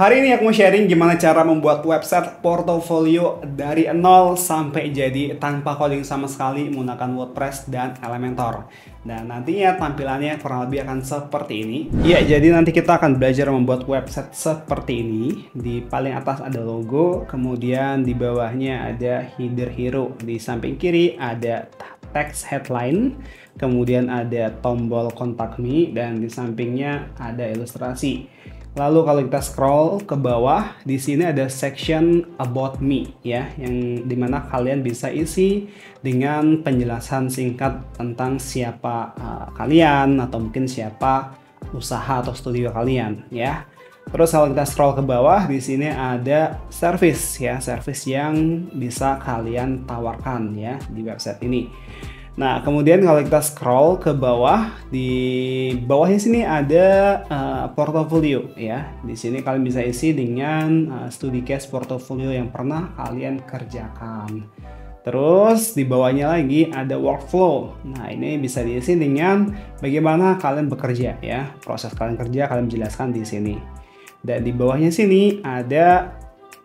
Hari ini aku mau sharing gimana cara membuat website portofolio dari nol sampai jadi tanpa coding sama sekali menggunakan WordPress dan Elementor. Dan nantinya tampilannya kurang lebih akan seperti ini. Ya, jadi nanti kita akan belajar membuat website seperti ini. Di paling atas ada logo, kemudian di bawahnya ada header hero. Di samping kiri ada text headline, kemudian ada tombol contact me, dan di sampingnya ada ilustrasi. Lalu kalau kita scroll ke bawah, di sini ada section about me ya, yang dimana kalian bisa isi dengan penjelasan singkat tentang siapa kalian atau mungkin siapa usaha atau studio kalian ya. Terus kalau kita scroll ke bawah, di sini ada service ya, service yang bisa kalian tawarkan ya di website ini. Nah, kemudian kalau kita scroll ke bawah, di bawahnya sini ada portofolio ya. Di sini kalian bisa isi dengan studi case portofolio yang pernah kalian kerjakan. Terus di bawahnya lagi ada workflow. Nah, ini bisa diisi dengan bagaimana kalian bekerja ya. Proses kalian kerja kalian jelaskan di sini. Dan di bawahnya sini ada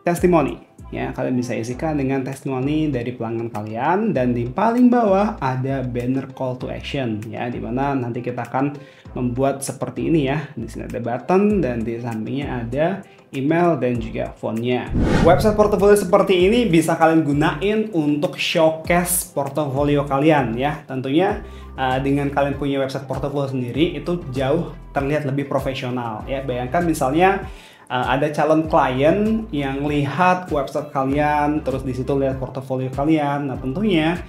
testimoni. Ya, kalian bisa isikan dengan testimoni dari pelanggan kalian, dan di paling bawah ada banner call to action ya, dimana nanti kita akan membuat seperti ini ya. Di sini ada button dan di sampingnya ada email dan juga fontnya. Website portofolio seperti ini bisa kalian gunain untuk showcase portofolio kalian ya. Tentunya dengan kalian punya website portofolio sendiri itu jauh terlihat lebih profesional ya. Bayangkan misalnya ada calon klien yang lihat website kalian, terus di situ lihat portofolio kalian. Nah, tentunya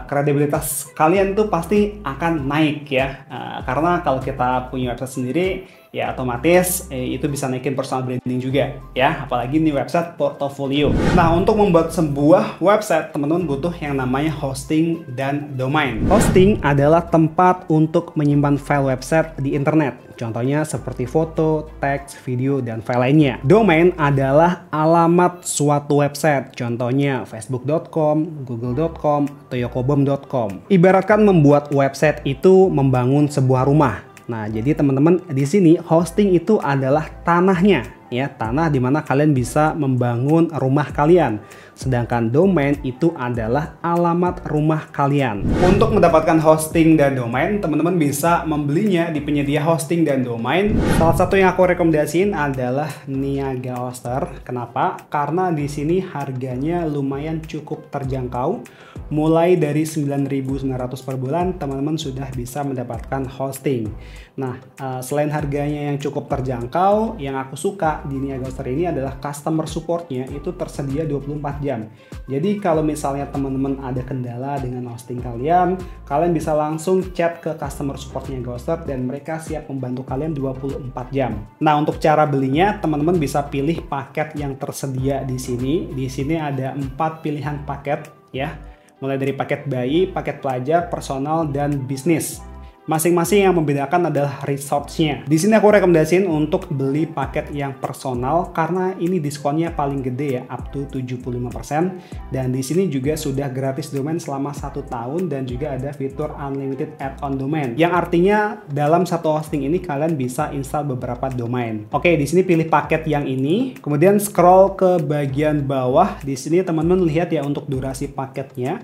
kredibilitas kalian tuh pasti akan naik ya. Karena kalau kita punya website sendiri, ya otomatis itu bisa naikin personal branding juga ya, apalagi ini website portofolio. Nah, untuk membuat sebuah website, teman-teman butuh yang namanya hosting dan domain. Hosting adalah tempat untuk menyimpan file website di internet. Contohnya seperti foto, teks, video, dan file lainnya. Domain adalah alamat suatu website. Contohnya facebook.com, google.com, atau yokobom.com. Ibaratkan membuat website itu membangun sebuah rumah. Nah, jadi teman-teman di sini hosting itu adalah tanahnya ya, tanah di mana kalian bisa membangun rumah kalian. Sedangkan domain itu adalah alamat rumah kalian. Untuk mendapatkan hosting dan domain, teman-teman bisa membelinya di penyedia hosting dan domain. Salah satu yang aku rekomendasiin adalah Niaga Hoster. Kenapa? Karena di sini harganya lumayan cukup terjangkau. Mulai dari 9.900 per bulan, teman-teman sudah bisa mendapatkan hosting. Nah, selain harganya yang cukup terjangkau, yang aku suka di Niaga Hoster ini adalah customer supportnya itu tersedia 24 jam. Jadi kalau misalnya teman-teman ada kendala dengan hosting kalian, kalian bisa langsung chat ke customer support Niaga Hoster dan mereka siap membantu kalian 24 jam. Nah, untuk cara belinya, teman-teman bisa pilih paket yang tersedia di sini. Di sini ada 4 pilihan paket ya. Mulai dari paket bayi, paket pelajar, personal, dan bisnis. Masing-masing yang membedakan adalah resource-nya. Di sini aku rekomendasiin untuk beli paket yang personal karena ini diskonnya paling gede ya, up to 75%. Dan di sini juga sudah gratis domain selama 1 tahun dan juga ada fitur unlimited add-on domain. Yang artinya dalam satu hosting ini kalian bisa install beberapa domain. Oke, di sini pilih paket yang ini, kemudian scroll ke bagian bawah. Di sini teman-teman lihat ya untuk durasi paketnya.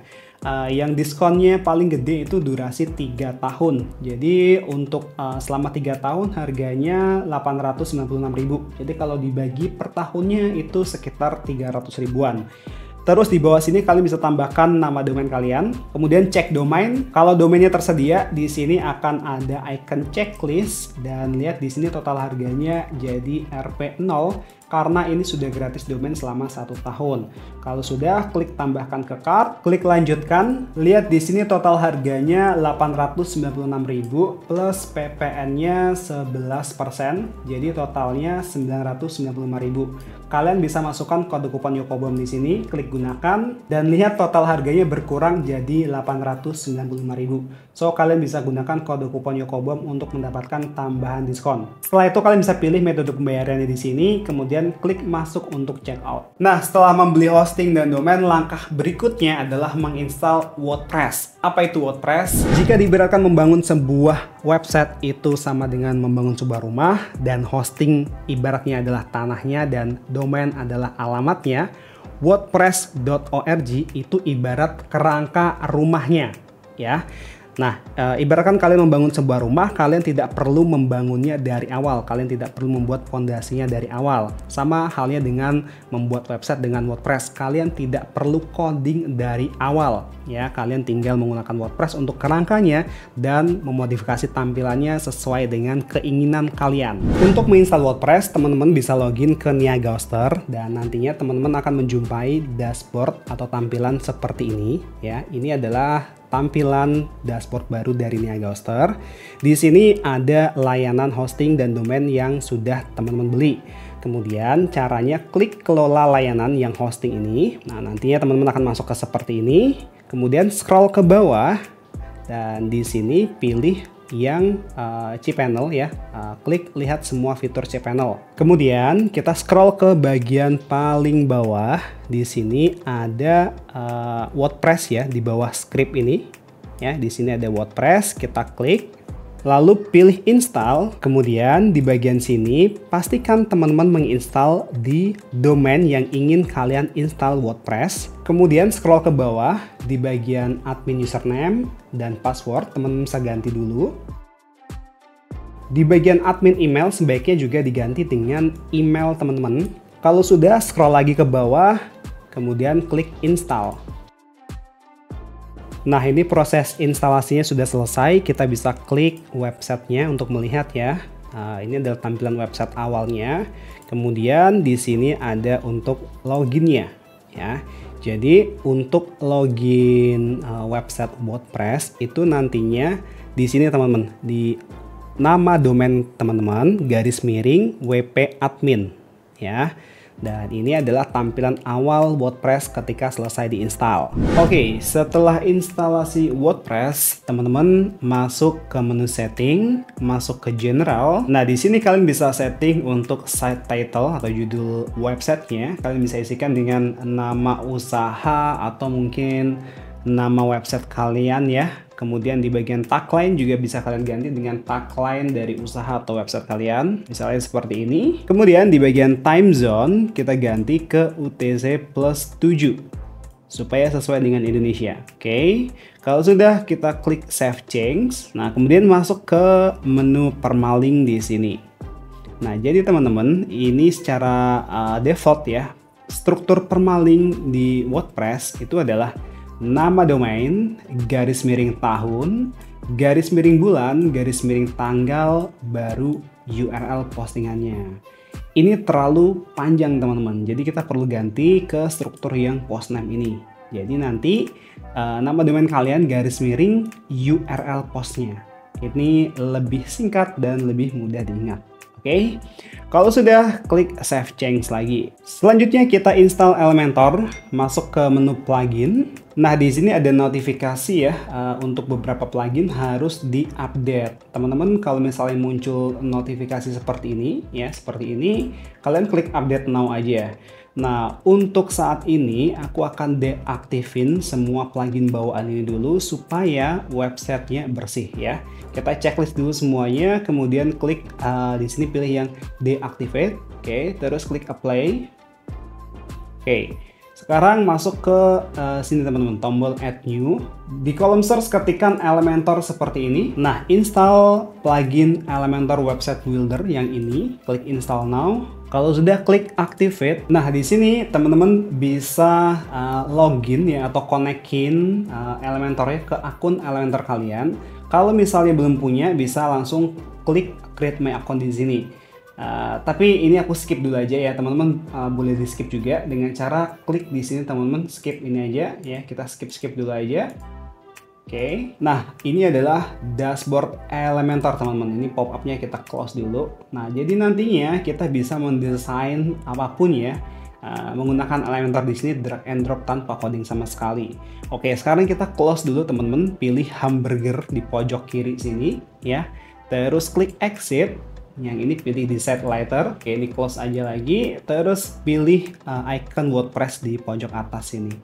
Yang diskonnya paling gede itu durasi 3 tahun. Jadi untuk selama 3 tahun harganya 896.000. Jadi kalau dibagi per tahunnya itu sekitar 300 ribuan. Terus di bawah sini kalian bisa tambahkan nama domain kalian, kemudian cek domain. Kalau domainnya tersedia, di sini akan ada icon checklist dan lihat di sini total harganya jadi Rp0 karena ini sudah gratis domain selama 1 tahun. Kalau sudah, klik tambahkan ke cart, klik lanjutkan. Lihat di sini total harganya 896.000 plus PPN-nya 11%, jadi totalnya 995.000. Kalian bisa masukkan kode kupon Yokobom di sini, klik gunakan, dan lihat total harganya berkurang jadi 895.000. So kalian bisa gunakan kode kupon Yokobom untuk mendapatkan tambahan diskon. Setelah itu kalian bisa pilih metode pembayarannya di sini, kemudian klik masuk untuk checkout. Nah, setelah membeli hosting dan domain, langkah berikutnya adalah menginstal WordPress. Apa itu WordPress? Jika diibaratkan membangun sebuah website itu sama dengan membangun sebuah rumah, dan hosting ibaratnya adalah tanahnya dan domain adalah alamatnya, WordPress.org itu ibarat kerangka rumahnya, ya. Nah, ibaratkan kalian membangun sebuah rumah, kalian tidak perlu membangunnya dari awal, kalian tidak perlu membuat fondasinya dari awal. Sama halnya dengan membuat website dengan WordPress, kalian tidak perlu coding dari awal, ya. Kalian tinggal menggunakan WordPress untuk kerangkanya dan memodifikasi tampilannya sesuai dengan keinginan kalian. Untuk menginstal WordPress, teman-teman bisa login ke Niaga Hoster dan nantinya teman-teman akan menjumpai dashboard atau tampilan seperti ini, ya. Ini adalah tampilan dashboard baru dari Niaga Hoster. Di sini ada layanan hosting dan domain yang sudah teman-teman beli. Kemudian caranya klik kelola layanan yang hosting ini. Nah, nantinya teman-teman akan masuk ke seperti ini. Kemudian scroll ke bawah dan di sini pilih yang cPanel, ya. Klik lihat semua fitur cPanel. Kemudian kita scroll ke bagian paling bawah. Di sini ada WordPress, ya, di bawah script ini, ya. Di sini ada WordPress, kita klik. Lalu pilih install, kemudian di bagian sini pastikan teman-teman menginstal di domain yang ingin kalian install WordPress. Kemudian scroll ke bawah di bagian admin username dan password, teman-teman bisa ganti dulu. Di bagian admin email sebaiknya juga diganti dengan email teman-teman. Kalau sudah, scroll lagi ke bawah, kemudian klik install. Nah, ini proses instalasinya sudah selesai. Kita bisa klik websitenya untuk melihat, ya. Ini adalah tampilan website awalnya. Kemudian di sini ada untuk loginnya, ya. Jadi untuk login website WordPress itu nantinya di sini teman-teman, di nama domain teman-teman _wp admin, ya. Dan ini adalah tampilan awal WordPress ketika selesai diinstal. Oke, setelah instalasi WordPress, teman-teman masuk ke menu setting, masuk ke general. Nah, di sini kalian bisa setting untuk site title atau judul websitenya. Kalian bisa isikan dengan nama usaha atau mungkin nama website kalian, ya. Kemudian di bagian tagline juga bisa kalian ganti dengan tagline dari usaha atau website kalian. Misalnya seperti ini. Kemudian di bagian time zone kita ganti ke UTC plus 7 supaya sesuai dengan Indonesia. Oke. Kalau sudah, kita klik save change. Nah, kemudian masuk ke menu permalink di sini. Nah, jadi teman-teman, ini secara default, ya, struktur permalink di WordPress itu adalah nama domain, _tahun, _bulan, _tanggal, baru URL postingannya. Ini terlalu panjang teman-teman, jadi kita perlu ganti ke struktur yang postname ini. Jadi nanti nama domain kalian _URL postnya. Ini lebih singkat dan lebih mudah diingat. Oke, kalau sudah, klik save change lagi. Selanjutnya kita install Elementor, masuk ke menu plugin. Nah, di sini ada notifikasi, ya, untuk beberapa plugin harus diupdate. Teman-teman, kalau misalnya muncul notifikasi seperti ini, ya, seperti ini, kalian klik update now aja. Nah, untuk saat ini aku akan deaktifin semua plugin bawaan ini dulu supaya websitenya bersih, ya. Kita checklist dulu semuanya, kemudian klik di sini pilih yang deactivate. Oke, terus klik apply. Oke. Sekarang masuk ke sini teman-teman, tombol add new. Di kolom search ketikkan Elementor seperti ini. Nah, install plugin Elementor Website Builder yang ini. Klik install now. Kalau sudah, klik activate. Nah, di sini teman-teman bisa login, ya, atau konekin Elementornya ke akun Elementor kalian. Kalau misalnya belum punya, bisa langsung klik create my account di sini. Tapi ini aku skip dulu aja, ya teman-teman. Boleh di skip juga dengan cara klik di sini teman-teman, skip ini aja, ya. Kita skip dulu aja. Oke. Nah, ini adalah dashboard Elementor teman-teman. Ini pop-up-nya kita close dulu. Nah, jadi nantinya kita bisa mendesain apapun, ya. menggunakan Elementor di sini drag and drop tanpa coding sama sekali. Oke, sekarang kita close dulu teman-teman, pilih hamburger di pojok kiri sini ya. Terus klik exit. Yang ini pilih di set lighter. Oke, ini close aja lagi. Terus pilih icon WordPress di pojok atas sini.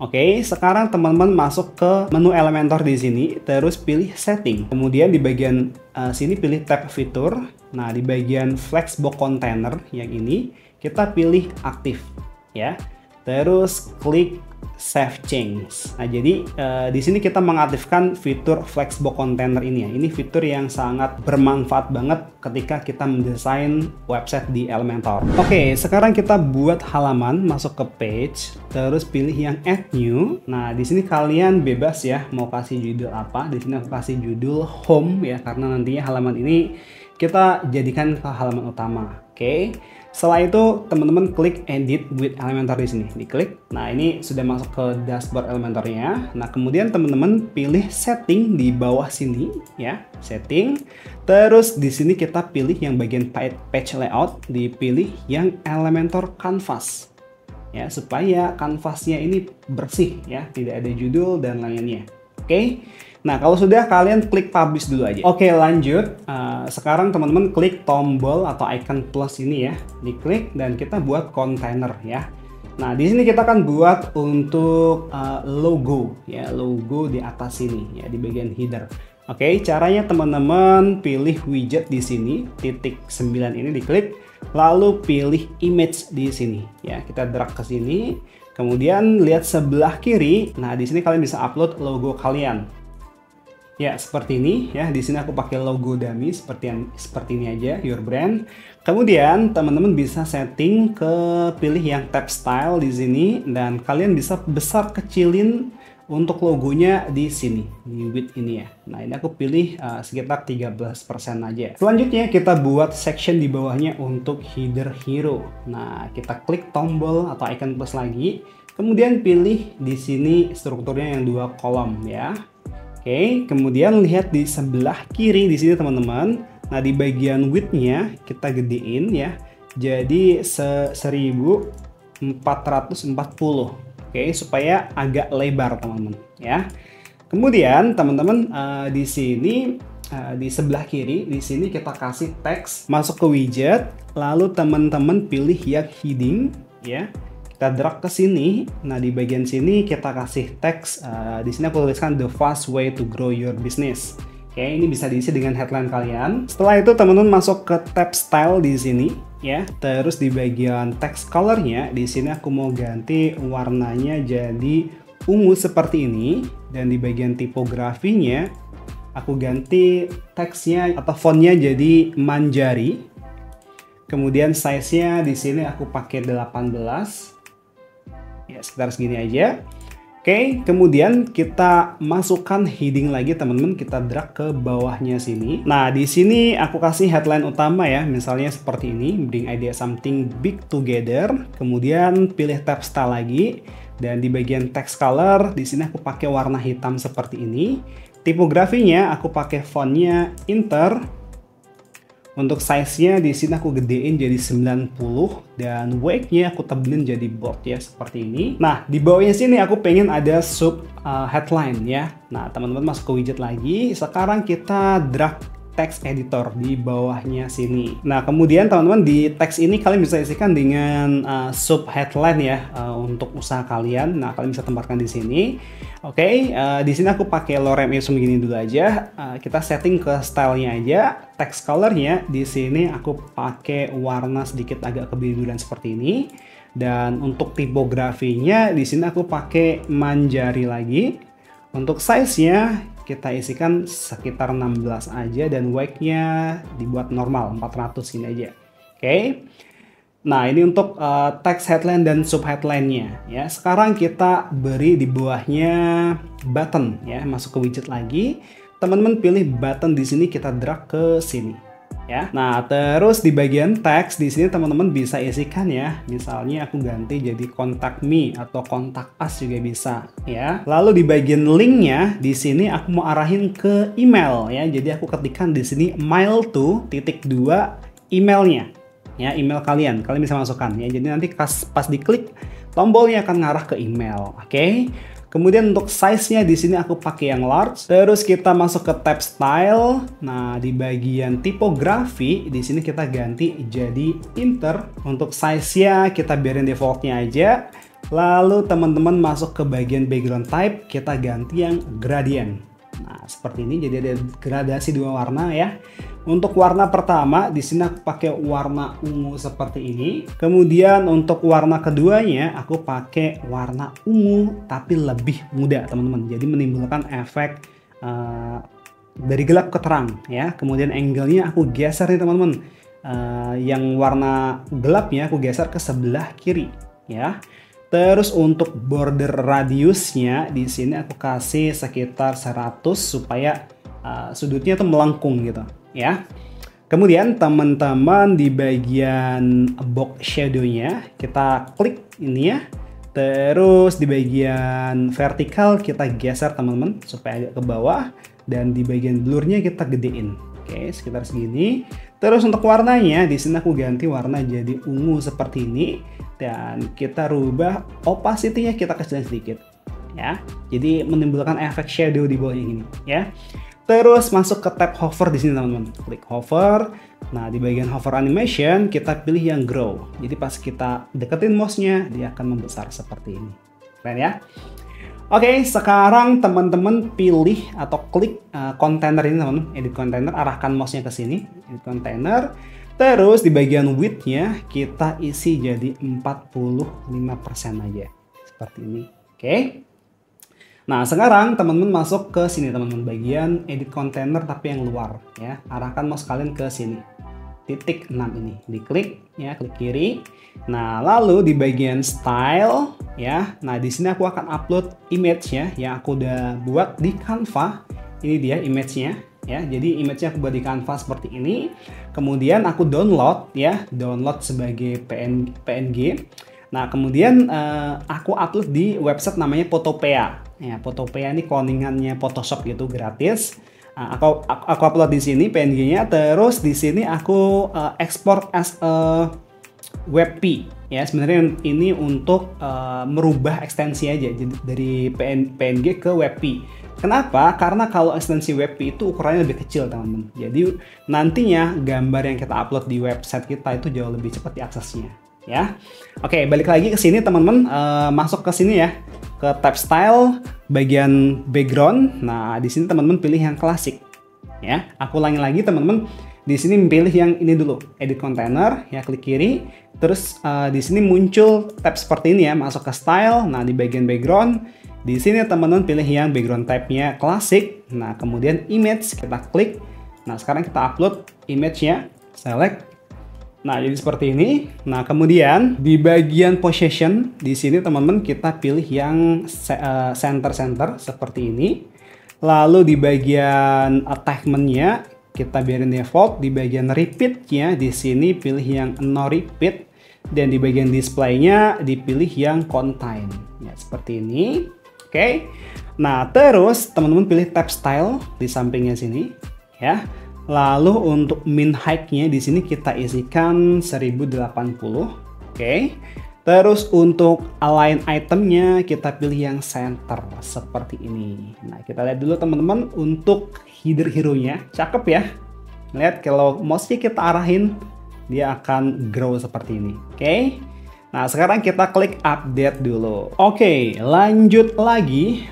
Oke, sekarang teman-teman masuk ke menu Elementor di sini, terus pilih setting. Kemudian di bagian sini pilih tab fitur. Nah, di bagian Flexbox container yang ini kita pilih aktif ya. Terus klik save change. Nah, jadi di sini kita mengaktifkan fitur Flexbox container ini ya. Ini fitur yang sangat bermanfaat banget ketika kita mendesain website di Elementor. Oke, sekarang kita buat halaman, masuk ke page, terus pilih yang add new. Nah, di sini kalian bebas ya mau kasih judul apa. Di sini aku kasih judul home ya, karena nantinya halaman ini kita jadikan ke halaman utama. Oke. Setelah itu teman-teman klik edit with Elementor di sini, diklik. Nah, ini sudah masuk ke dashboard Elementornya. Nah, kemudian teman-teman pilih setting di bawah sini ya, setting. Terus di sini kita pilih yang bagian page layout, dipilih yang Elementor canvas ya, supaya kanvasnya ini bersih ya, tidak ada judul dan lainnya. Oke. Nah, kalau sudah, kalian klik publish dulu aja. Oke, lanjut. Sekarang teman-teman klik tombol atau icon plus ini ya, diklik dan kita buat container ya. Nah, di sini kita akan buat untuk logo ya, logo di atas sini ya, di bagian header. Oke, caranya teman-teman pilih widget di sini, titik 9 ini diklik, lalu pilih image di sini ya. Kita drag ke sini, kemudian lihat sebelah kiri. Nah, di sini kalian bisa upload logo kalian. Ya, seperti ini ya. Di sini aku pakai logo dummy seperti ini aja, your brand. Kemudian teman-teman bisa setting ke pilih yang tab style di sini dan kalian bisa besar kecilin untuk logonya di sini, di width ini ya. Nah, ini aku pilih sekitar 13% aja. Selanjutnya kita buat section di bawahnya untuk header hero. Nah, kita klik tombol atau icon plus lagi. Kemudian pilih di sini strukturnya yang 2 kolom ya. Oke, kemudian lihat di sebelah kiri di sini teman-teman. Nah, di bagian width-nya kita gedein ya. Jadi 1440. Oke, supaya agak lebar teman-teman ya. Kemudian teman-teman di sini di sebelah kiri di sini kita kasih teks, masuk ke widget, lalu teman-teman pilih yang heading ya. Kita drag ke sini. Nah, di bagian sini kita kasih teks. Di sini aku tuliskan the fast way to grow your business. Oke, ini bisa diisi dengan headline kalian. Setelah itu teman-teman masuk ke tab style di sini ya. Terus di bagian text colornya di sini aku mau ganti warnanya jadi ungu seperti ini, dan di bagian tipografinya aku ganti teksnya atau fontnya jadi Manjari. Kemudian size-nya di sini aku pakai 18. Ya, sekitar segini aja. Oke, kemudian kita masukkan heading lagi teman-teman, kita drag ke bawahnya sini. Nah, di sini aku kasih headline utama ya, misalnya seperti ini, bring idea something big together. Kemudian pilih tab style lagi, dan di bagian text color di sini aku pakai warna hitam seperti ini. Tipografinya aku pakai fontnya Inter. Untuk size-nya di sini aku gedein jadi 90 dan weight-nya aku tebelin jadi bold ya, seperti ini. Nah, di bawahnya sini aku pengen ada sub headline ya. Nah, teman-teman masuk ke widget lagi. Sekarang kita drag text editor di bawahnya sini. Nah, kemudian teman-teman di teks ini kalian bisa isikan dengan sub headline ya untuk usaha kalian. Nah, kalian bisa tempatkan di sini. Oke, di sini aku pakai lorem ipsum gini dulu aja. Kita setting ke stylenya aja. Text colornya di sini aku pakai warna sedikit agak kebiruan seperti ini. Dan untuk tipografinya di sini aku pakai Manjari lagi. Untuk size-nya kita isikan sekitar 16 aja dan weight-nya dibuat normal 400 ini aja. Oke. Nah, ini untuk text headline dan sub headline-nya ya. Sekarang kita beri di bawahnya button ya, masuk ke widget lagi. Teman-teman pilih button di sini, kita drag ke sini ya. Nah, terus di bagian teks di sini teman-teman bisa isikan ya. Misalnya aku ganti jadi contact me atau contact us juga bisa ya. Lalu di bagian linknya di sini aku mau arahin ke email ya. Jadi aku ketikkan di sini mail to _2 emailnya ya, email kalian bisa masukkan ya. Jadi nanti pas diklik tombolnya akan ngarah ke email. Oke. Kemudian untuk size-nya di sini aku pakai yang large. Terus kita masuk ke tab style. Nah, di bagian tipografi di sini kita ganti jadi inter. Untuk size-nya kita biarin default-nya aja. Lalu teman-teman masuk ke bagian background type, kita ganti yang gradient. Nah, seperti ini, jadi ada gradasi dua warna ya. Untuk warna pertama, di sini aku pakai warna ungu seperti ini. Kemudian untuk warna keduanya, aku pakai warna ungu tapi lebih muda, teman-teman. Jadi menimbulkan efek dari gelap ke terang ya. Kemudian angle-nya aku geser nih, teman-teman. Yang warna gelapnya aku geser ke sebelah kiri ya. Terus untuk border radiusnya di sini aku kasih sekitar 100 supaya sudutnya tuh melengkung gitu ya. Kemudian teman-teman di bagian box shadow-nya kita klik ini ya. Terus di bagian vertikal kita geser teman-teman supaya agak ke bawah, dan di bagian blur-nya kita gedein. Oke, sekitar segini. Terus untuk warnanya di sini aku ganti warna jadi ungu seperti ini, dan kita rubah opacity-nya, kita kecilin sedikit ya. Jadi menimbulkan efek shadow di bawah ini ya. Terus masuk ke tab hover di sini, teman-teman. Klik hover. Nah, di bagian hover animation kita pilih yang grow. Jadi pas kita deketin mouse-nya dia akan membesar seperti ini. Keren ya? Oke, sekarang teman-teman pilih atau klik container ini, teman-teman. Edit container, arahkan mouse-nya ke sini. Edit container. Terus di bagian width-nya kita isi jadi 45% aja. Seperti ini. Oke. Nah, sekarang teman-teman masuk ke sini, teman-teman, bagian edit container tapi yang luar ya. Arahkan mouse kalian ke sini. Titik 6 ini. Diklik ya, klik kiri. Nah, lalu di bagian style ya. Nah, di sini aku akan upload image-nya yang aku udah buat di Canva. Ini dia image-nya ya. Jadi image-nya aku buat di Canva seperti ini. Kemudian aku download ya, download sebagai PNG. Nah, kemudian aku upload di website namanya Photopea. Ya, Photopea ini cloningannya Photoshop gitu, gratis. Aku upload di sini PNG-nya, terus di sini aku export as a WebP. Ya, sebenarnya ini untuk merubah ekstensi aja, jadi dari PNG ke WebP. Kenapa? Karena kalau ekstensi WebP itu ukurannya lebih kecil, teman-teman. Jadi nantinya gambar yang kita upload di website kita itu jauh lebih cepat diaksesnya. Ya, oke, balik lagi ke sini, teman-teman. Masuk ke sini ya, ke tab style, bagian background. Nah, di sini teman-teman pilih yang klasik. Ya, aku ulangi lagi, teman-teman. Di sini pilih yang ini dulu, edit container. Ya, klik kiri. Terus di sini muncul tab seperti ini ya, masuk ke style. Nah, di bagian background, di sini teman-teman pilih yang background type-nya klasik. Nah, kemudian image kita klik. Nah, sekarang kita upload image-nya, select. Nah, jadi seperti ini. Nah, kemudian di bagian position di sini teman-teman kita pilih yang center seperti ini. Lalu di bagian attachment-nya kita biarin default. Di bagian repeat-nya di sini pilih yang no repeat, dan di bagian display-nya dipilih yang contain. Ya, seperti ini. Oke. Nah, terus teman-teman pilih tab style di sampingnya sini ya. Lalu untuk min height-nya di sini kita isikan 1080. Oke. Terus untuk align itemnya kita pilih yang center seperti ini. Nah, kita lihat dulu teman-teman untuk header hero-nya. Cakep ya. Lihat kalau mouse-nya kita arahin dia akan grow seperti ini. Oke. Nah, sekarang kita klik update dulu. Oke, lanjut lagi.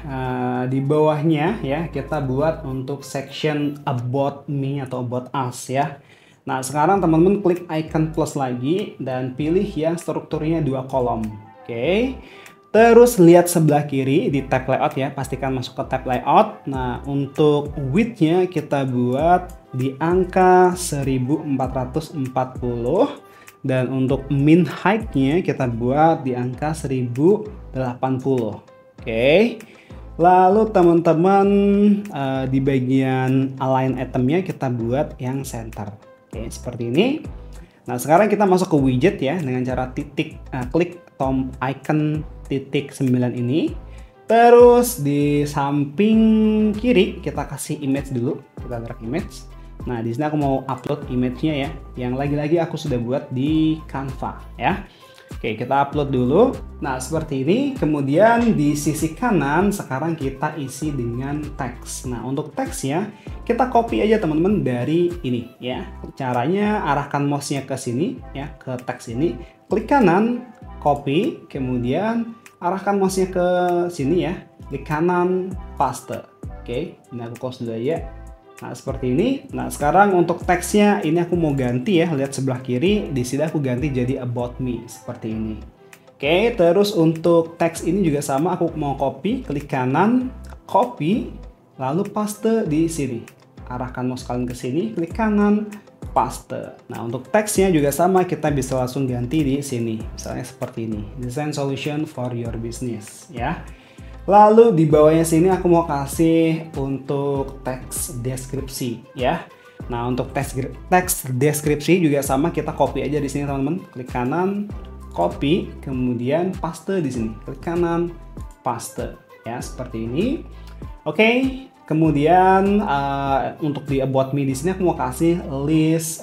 Di bawahnya ya, kita buat untuk section about me atau about us ya. Nah, sekarang teman-teman klik icon plus lagi dan pilih yang strukturnya 2 kolom. Oke. Terus lihat sebelah kiri di tab layout ya, pastikan masuk ke tab layout. Nah, untuk width-nya kita buat di angka 1440. Dan untuk min height-nya kita buat di angka 1080. Oke. Lalu teman-teman di bagian align itemnya kita buat yang center. Oke, seperti ini. Nah, sekarang kita masuk ke widget ya dengan cara klik tom icon titik 9 ini. Terus di samping kiri kita kasih image dulu. Kita drag image. Nah, di sini aku mau upload image-nya ya, yang lagi-lagi aku sudah buat di Canva ya. Oke, kita upload dulu. Nah, seperti ini. Kemudian di sisi kanan sekarang kita isi dengan teks. Nah, untuk teksnya kita copy aja teman-teman dari ini ya. Caranya arahkan mouse-nya ke sini ya, ke teks ini. Klik kanan, copy, kemudian arahkan mouse-nya ke sini ya. Klik kanan, paste. Oke, ini aku close dulu aja. Nah, seperti ini. Nah, sekarang untuk teksnya ini aku mau ganti ya. Lihat sebelah kiri, di sini aku ganti jadi about me seperti ini. Oke, terus untuk teks ini juga sama, aku mau copy, klik kanan, copy, lalu paste di sini. Arahkan mouse kalian ke sini, klik kanan, paste. Nah, untuk teksnya juga sama, kita bisa langsung ganti di sini. Misalnya seperti ini. Design solution for your business ya. Lalu di bawahnya sini aku mau kasih untuk teks deskripsi ya. Nah, untuk teks deskripsi juga sama, kita copy aja di sini teman-teman. Klik kanan, copy, kemudian paste di sini. Klik kanan, paste ya, seperti ini. Oke, kemudian untuk di about me di sini aku mau kasih list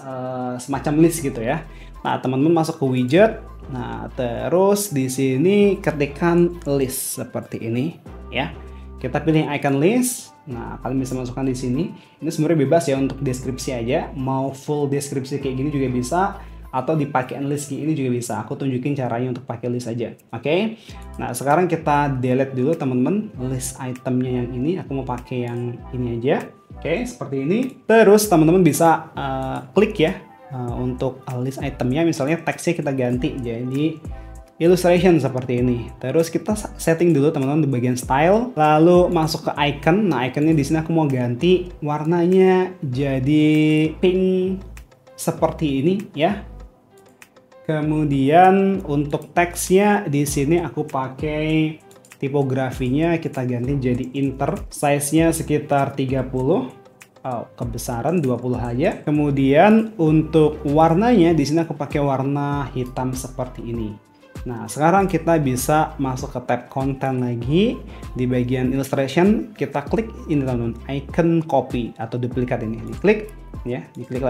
semacam list gitu ya. Nah, teman-teman masuk ke widget. Nah, terus di sini ketikkan list seperti ini ya. Kita pilih icon list. Nah, kalian bisa masukkan di sini. Ini sebenarnya bebas ya untuk deskripsi aja. Mau full deskripsi kayak gini juga bisa, atau dipakai list kayak ini juga bisa. Aku tunjukin caranya untuk pakai list aja. Oke. Nah, sekarang kita delete dulu teman-teman list itemnya yang ini. Aku mau pakai yang ini aja. Oke, seperti ini. Terus teman-teman bisa klik ya. Untuk list itemnya, misalnya teksnya kita ganti jadi illustration seperti ini. Terus kita setting dulu teman-teman di bagian style, lalu masuk ke icon. Nah, iconnya di sini aku mau ganti warnanya jadi pink seperti ini ya. Kemudian untuk teksnya di sini aku pakai tipografinya kita ganti jadi inter, size-nya sekitar 30. Kebesaran 20 aja. Kemudian untuk warnanya di sini aku pakai warna hitam seperti ini. Nah, sekarang kita bisa masuk ke tab content lagi. Di bagian illustration kita klik ini teman-teman, icon copy atau duplikat ini. Diklik ya, diklik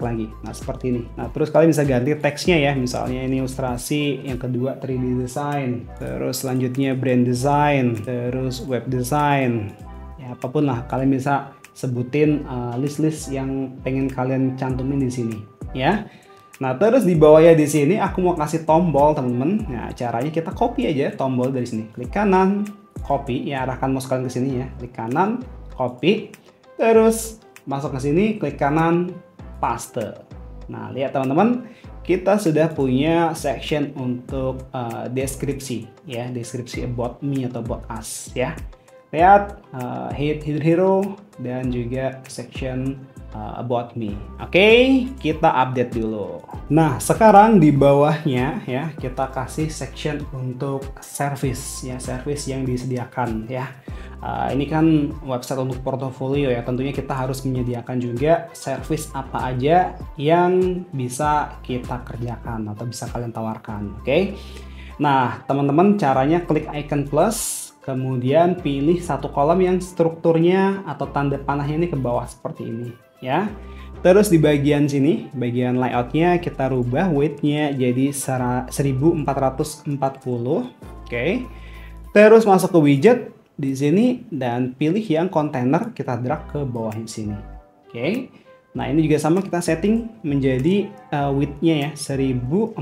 lagi. Nah, seperti ini. Nah, terus kalian bisa ganti teksnya ya. Misalnya ini ilustrasi, yang kedua 3D design, terus selanjutnya brand design, terus web design. Ya, apapun lah, kalian bisa sebutin list-list yang pengen kalian cantumin di sini ya. Nah, terus di bawahnya di sini aku mau kasih tombol teman-teman. Nah, caranya kita copy aja tombol dari sini. Klik kanan, copy ya, arahkan mouse kalian ke sini ya. Klik kanan, copy. Terus masuk ke sini, klik kanan, paste. Nah, lihat teman-teman, kita sudah punya section untuk deskripsi ya, deskripsi about me atau about us ya. Lihat hero dan juga section about me. Oke, kita update dulu. Nah, sekarang di bawahnya ya kita kasih section untuk service ya, service yang disediakan ya. Ini kan website untuk portofolio ya, tentunya kita harus menyediakan juga service apa aja yang bisa kita kerjakan atau bisa kalian tawarkan. Oke. Nah, teman-teman caranya klik icon plus, kemudian pilih satu kolom yang strukturnya atau tanda panahnya ini ke bawah seperti ini ya. Terus di bagian sini, bagian layoutnya kita rubah width-nya jadi 1440. Oke. Terus masuk ke widget di sini dan pilih yang kontainer, kita drag ke bawah di sini. Oke. Nah, ini juga sama, kita setting menjadi width-nya ya 1440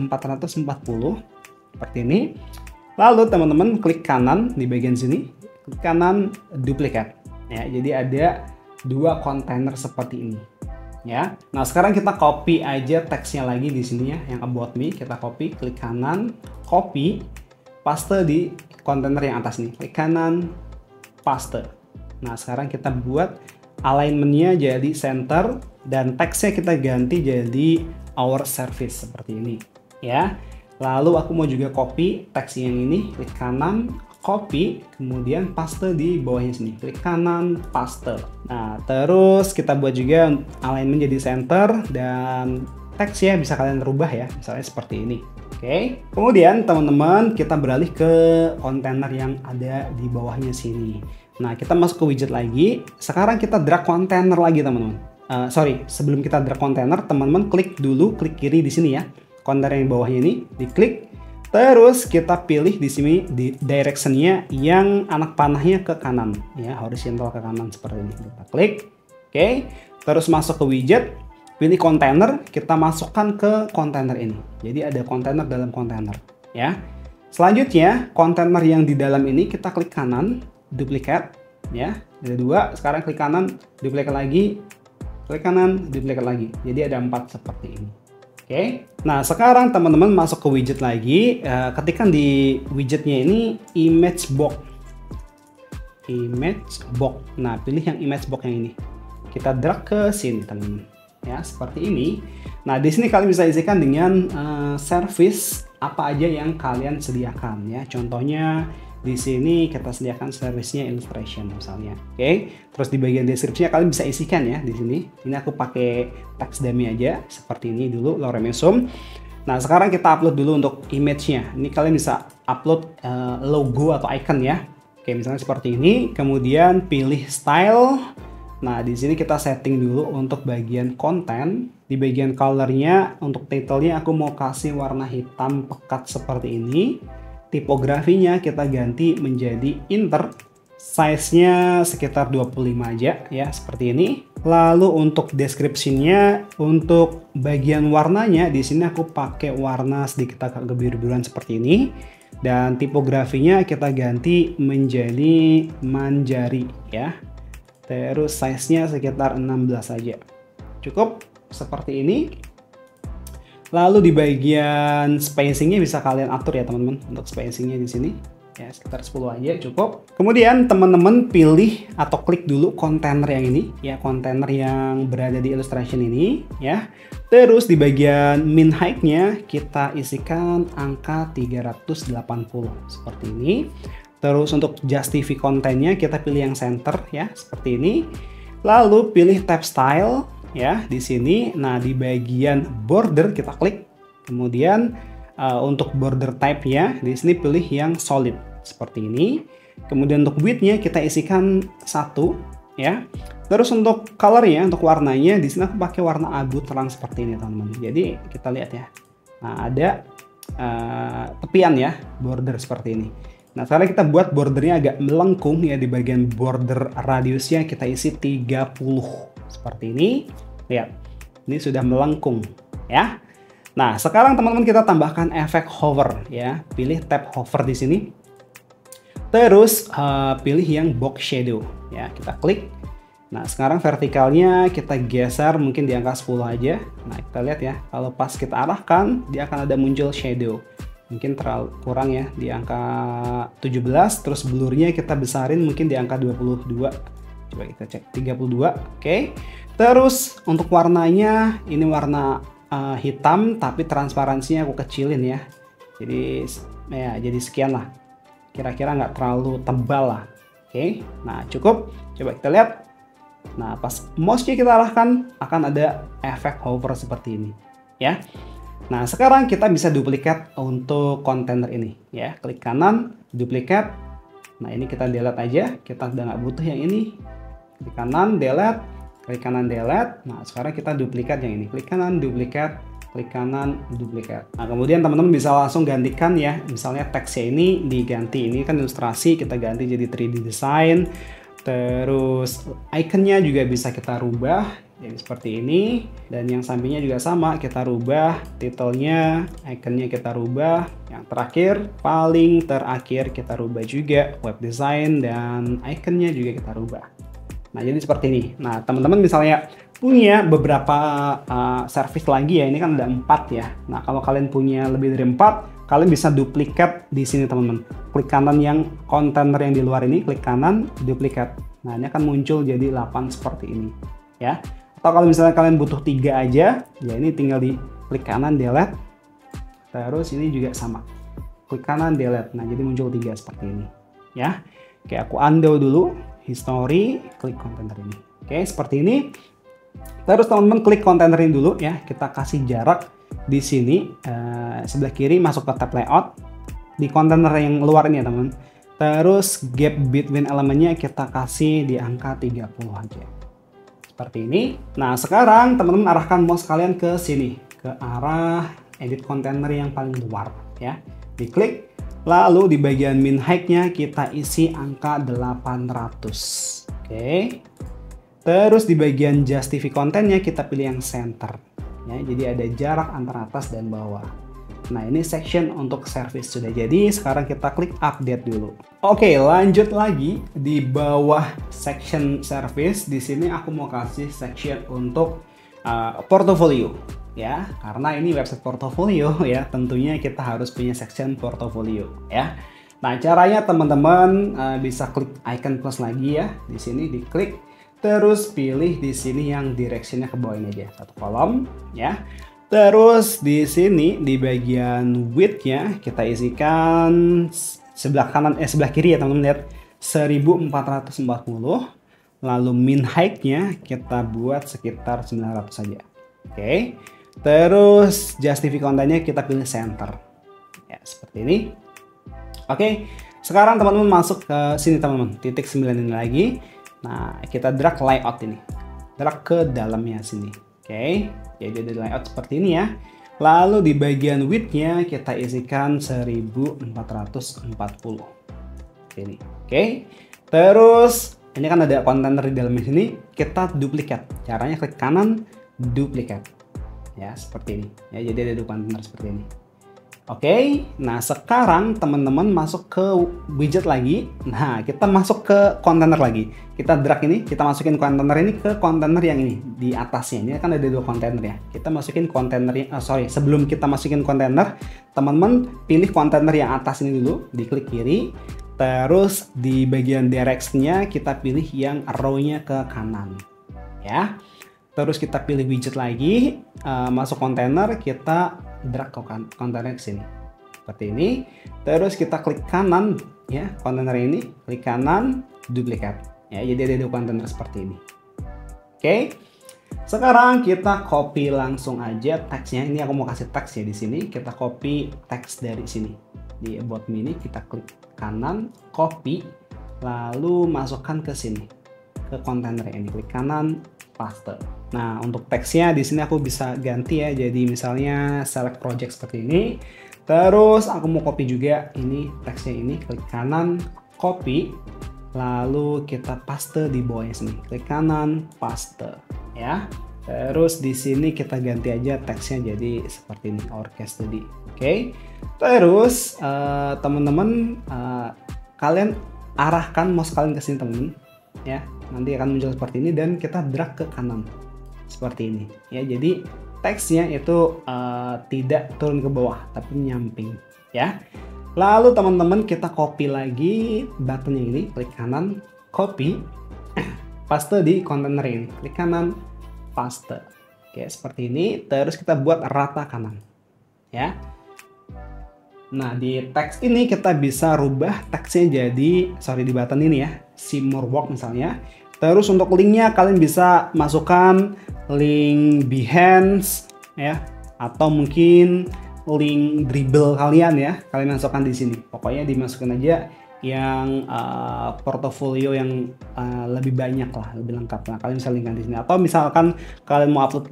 seperti ini. Lalu teman-teman klik kanan di bagian sini, klik kanan duplicate ya. Jadi ada dua kontainer seperti ini ya. Nah, sekarang kita copy aja teksnya lagi di sini ya, yang about me kita copy, klik kanan, copy, paste di kontainer yang atas nih, klik kanan, paste. Nah, sekarang kita buat alignmentnya jadi center dan teksnya kita ganti jadi our service seperti ini ya. Lalu aku mau juga copy teks yang ini, klik kanan, copy, kemudian paste di bawahnya sini, klik kanan, paste. Nah, terus kita buat juga alignment jadi center dan teksnya bisa kalian rubah ya, misalnya seperti ini. Oke. Kemudian teman-teman kita beralih ke kontainer yang ada di bawahnya sini. Nah, kita masuk ke widget lagi. Sekarang kita drag kontainer lagi teman-teman. sebelum kita drag kontainer, teman-teman klik kiri di sini ya. Kontainer yang bawahnya ini diklik. Terus kita pilih di sini di direction-nya yang anak panahnya ke kanan ya, horizontal ke kanan seperti ini. Kita klik. Oke. Terus masuk ke widget, pilih kontainer, kita masukkan ke kontainer ini. Jadi ada kontainer dalam kontainer ya. Selanjutnya, kontainer yang di dalam ini kita klik kanan, duplicate ya. Ada 2, sekarang klik kanan, duplicate lagi. Klik kanan, duplicate lagi. Jadi ada 4 seperti ini. Oke, nah sekarang teman-teman masuk ke widget lagi, ketikkan di widgetnya ini image box. Nah, pilih yang image box yang ini. Kita drag ke sini, teman-teman. Ya, seperti ini. Nah, di sini kalian bisa isikan dengan service apa aja yang kalian sediakan ya. Contohnya di sini kita sediakan servisnya illustration misalnya. Oke. Terus di bagian deskripsinya kalian bisa isikan ya di sini. Ini aku pakai teks dummy aja seperti ini dulu, lorem ipsum. Nah, sekarang kita upload dulu untuk image-nya. Ini kalian bisa upload logo atau icon ya. Oke, misalnya seperti ini. Kemudian pilih style. Nah, di sini kita setting dulu untuk bagian konten. Di bagian color-nya untuk title-nya aku mau kasih warna hitam pekat seperti ini. Tipografinya kita ganti menjadi inter, size-nya sekitar 25 aja ya, seperti ini. Lalu untuk description-nya, untuk bagian warnanya di sini aku pakai warna sedikit agak kebiru-biruan seperti ini. Dan tipografinya kita ganti menjadi manjari ya. Terus size-nya sekitar 16 aja. Cukup seperti ini. Lalu di bagian spacing-nya bisa kalian atur ya teman-teman, untuk spacing-nya di sini ya sekitar 10 aja cukup. Kemudian teman-teman pilih atau klik dulu kontainer yang ini ya, kontainer yang berada di illustration ini ya. Terus di bagian min height-nya kita isikan angka 380 seperti ini. Terus untuk justify kontennya kita pilih yang center ya, seperti ini. Lalu pilih tab style ya di sini. Nah, di bagian border kita klik. Kemudian untuk border type ya di sini pilih yang solid seperti ini. Kemudian untuk width-nya kita isikan 1 ya. Terus untuk color-nya, untuk warnanya di sini aku pakai warna abu terang seperti ini teman-teman. Jadi kita lihat ya. Nah, ada tepian ya, border seperti ini. Nah, sekarang kita buat bordernya agak melengkung ya, di bagian border radiusnya kita isi 30 seperti ini. Lihat, ini sudah melengkung ya. Nah, sekarang teman-teman kita tambahkan efek hover ya. Pilih tab hover di sini. Terus pilih yang box shadow ya, kita klik. Nah, sekarang vertikalnya kita geser mungkin di angka 10 aja. Nah, kita lihat ya, kalau pas kita arahkan dia akan ada muncul shadow. Mungkin terlalu kurang ya, di angka 17. Terus blurnya kita besarin mungkin di angka 22. Coba kita cek 32. Oke. Terus untuk warnanya ini warna hitam tapi transparansinya aku kecilin ya. Jadi ya jadi sekian lah. Kira-kira nggak terlalu tebal lah. Oke. Nah, cukup. Coba kita lihat. Nah, pas mouse-nya kita arahkan akan ada efek hover seperti ini ya. Nah, sekarang kita bisa duplikat untuk kontainer ini ya. Klik kanan, duplikat. Nah, ini kita delete aja. Kita udah nggak butuh yang ini. Klik kanan, delete. Klik kanan, delete. Nah, sekarang kita duplikat yang ini. Klik kanan, duplikat. Klik kanan, duplikat. Nah, kemudian teman-teman bisa langsung gantikan ya. Misalnya teksnya ini diganti. Ini kan ilustrasi, kita ganti jadi 3D design. Terus iconnya juga bisa kita rubah. Jadi seperti ini, dan yang sampingnya juga sama, kita rubah titlenya, iconnya kita rubah, yang terakhir, paling terakhir kita rubah juga web design dan iconnya juga kita rubah. Nah, jadi seperti ini. Nah, teman-teman misalnya punya beberapa service lagi ya, ini kan ada 4 ya. Nah, kalau kalian punya lebih dari 4, kalian bisa duplikat di sini teman-teman. Klik kanan yang kontainer yang di luar ini, klik kanan, duplikat. Nah, ini akan muncul jadi 8 seperti ini ya. Atau kalau misalnya kalian butuh 3 aja, ya ini tinggal di klik kanan, delete. Terus ini juga sama. Klik kanan, delete. Nah, jadi muncul 3 seperti ini. Ya. Oke, aku undo dulu. History, klik kontainer ini. Oke, seperti ini. Terus teman-teman klik kontainer ini dulu ya. Kita kasih jarak di sini. Sebelah kiri masuk ke tab layout. Di kontainer yang luar ini ya teman-teman. Terus gap between elemennya kita kasih di angka 30 aja. seperti ini. Nah, sekarang teman-teman arahkan mouse kalian ke sini, ke arah edit container yang paling luar ya. Diklik, lalu di bagian min height-nya kita isi angka 800. Oke. Terus di bagian justify content-nya kita pilih yang center ya. Jadi ada jarak antara atas dan bawah. Nah, ini section untuk service sudah jadi. Sekarang kita klik update dulu. Oke, lanjut lagi di bawah section service. Di sini aku mau kasih section untuk portfolio ya. Karena ini website portfolio ya, tentunya kita harus punya section portfolio ya. Nah, caranya teman-teman bisa klik icon plus lagi ya. Di sini diklik, terus pilih di sini yang directionnya ke bawah ini aja, satu kolom ya. Terus di sini di bagian width-nya kita isikan sebelah kanan sebelah kiri ya teman-teman, lihat 1440. Lalu min height-nya kita buat sekitar 900 saja. Oke. Terus justify content-nya kita pilih center. Ya, seperti ini. Oke. Sekarang teman-teman masuk ke sini teman-teman, titik 9 ini lagi. Nah, kita drag layout ini. Drag ke dalamnya sini. Oke, jadi ada layout seperti ini ya. Lalu di bagian width-nya kita isikan 1440. Ini. Oke. Terus ini kan ada kontainer di dalamnya sini, kita duplikat. Caranya klik kanan, duplikat. Ya, seperti ini. Ya, jadi ada dua kontainer seperti ini. Oke, nah sekarang teman-teman masuk ke widget lagi. Nah, kita masuk ke kontainer lagi. Kita drag ini, kita masukin kontainer ini ke kontainer yang ini di atasnya. Ini kan ada dua kontainer ya. Kita masukin kontainer sebelum kita masukin kontainer, teman-teman pilih kontainer yang atas ini dulu, diklik kiri. Terus di bagian direction-nya kita pilih yang row-nya ke kanan. Ya. Terus kita pilih widget lagi, masuk kontainer, kita drag ke kontainer ke sini. Seperti ini. Terus kita klik kanan ya, kontainer ini, klik kanan, duplikat. Ya, jadi ada dua kontainer seperti ini. Oke. Sekarang kita copy langsung aja teksnya. Ini aku mau kasih teks ya di sini. Kita copy teks dari sini. Di about me ini kita klik kanan, copy, lalu masukkan ke sini. Ke kontainer ini, klik kanan, paste. Nah, untuk teksnya di sini aku bisa ganti ya. Jadi misalnya select project seperti ini. Terus aku mau copy juga ini teksnya ini, klik kanan, copy, lalu kita paste di bawahnya sini. Klik kanan, paste ya. Terus di sini kita ganti aja teksnya jadi seperti ini, our case study. Oke. Terus teman-teman kalian arahkan mouse kalian ke sini teman-teman ya. Nanti akan muncul seperti ini dan kita drag ke kanan seperti ini ya. Jadi teksnya itu tidak turun ke bawah tapi nyamping ya. Lalu teman-teman kita copy lagi buttonnya ini, klik kanan, copy, paste di kontainer ini, klik kanan, paste. Oke, seperti ini. Terus kita buat rata kanan ya. Nah, di teks ini kita bisa rubah teksnya jadi, di button ini ya, see more work misalnya. Terus untuk linknya kalian bisa masukkan link Behance ya, atau mungkin link Dribbble kalian ya, kalian masukkan di sini. Pokoknya dimasukin aja yang portofolio yang lebih banyak lah, lebih lengkap. Nah, kalian bisa linkkan di sini. Atau misalkan kalian mau upload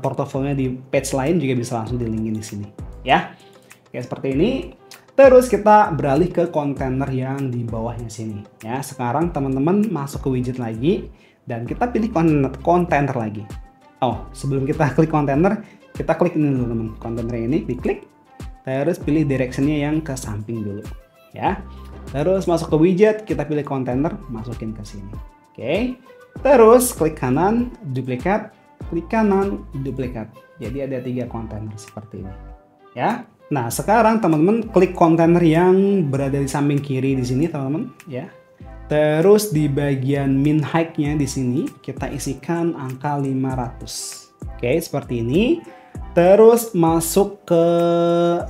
portofolionya di page lain juga bisa langsung di linkin di sini ya. Oke, seperti ini. Terus kita beralih ke kontainer yang di bawahnya sini ya. Sekarang teman-teman masuk ke widget lagi dan kita pilih kontainer lagi. Oh, sebelum kita klik kontainer, kita klik ini dulu teman. Kontainer ini diklik. Terus pilih directionnya yang ke samping dulu ya. Terus masuk ke widget, kita pilih kontainer, masukin ke sini. Oke. Terus klik kanan, duplikat, klik kanan, duplikat. Jadi ada 3 kontainer seperti ini ya. Nah, sekarang teman-teman klik kontainer yang berada di samping kiri di sini, teman-teman, ya. Terus di bagian min height-nya di sini kita isikan angka 500. Oke, seperti ini. Terus masuk ke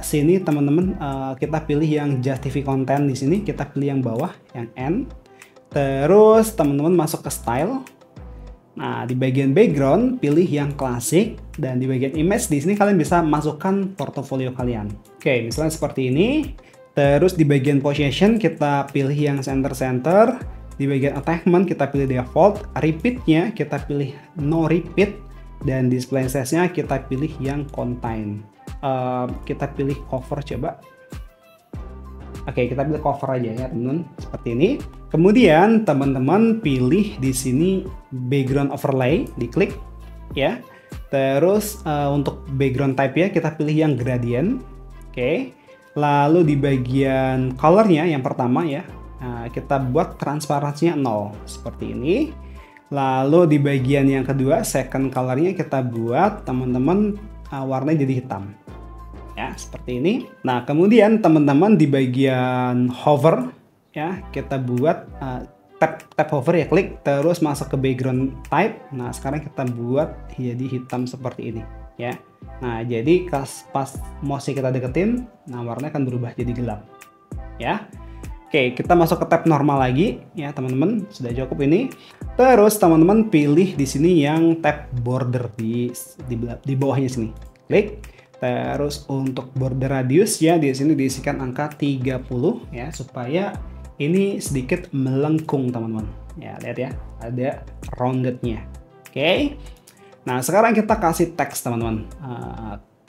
sini, teman-teman, kita pilih yang justify content di sini, kita pilih yang bawah, yang N. Terus teman-teman masuk ke style. Nah, di bagian background pilih yang klasik dan di bagian image di sini kalian bisa masukkan portofolio kalian. Oke, misalnya seperti ini. Terus di bagian position kita pilih yang center-center. di bagian attachment kita pilih default, repeat-nya kita pilih no repeat, dan display size-nya kita pilih yang contain. Kita pilih cover coba. Oke, kita pilih cover aja ya teman-teman, seperti ini. Kemudian teman-teman pilih di sini background overlay, diklik ya. Terus untuk background type ya kita pilih yang gradient. Oke. Lalu di bagian colornya yang pertama ya, kita buat transparansinya 0 seperti ini. Lalu di bagian yang kedua second colornya kita buat teman-teman warnanya jadi hitam. Ya, seperti ini. Nah, kemudian teman-teman di bagian hover ya, kita buat tap hover ya, klik terus masuk ke background type. Nah, sekarang kita buat jadi hitam seperti ini ya. Nah, jadi pas mouse kita deketin, nah warnanya akan berubah jadi gelap ya. Oke, kita masuk ke tab normal lagi ya teman-teman, sudah cukup ini. Terus teman-teman pilih di sini yang tab border di bawahnya sini, klik. Terus untuk border radius ya di sini diisikan angka 30 ya, supaya ini sedikit melengkung teman-teman. Ya, lihat ya, ada roundednya. Oke. Nah, sekarang kita kasih teks teman-teman.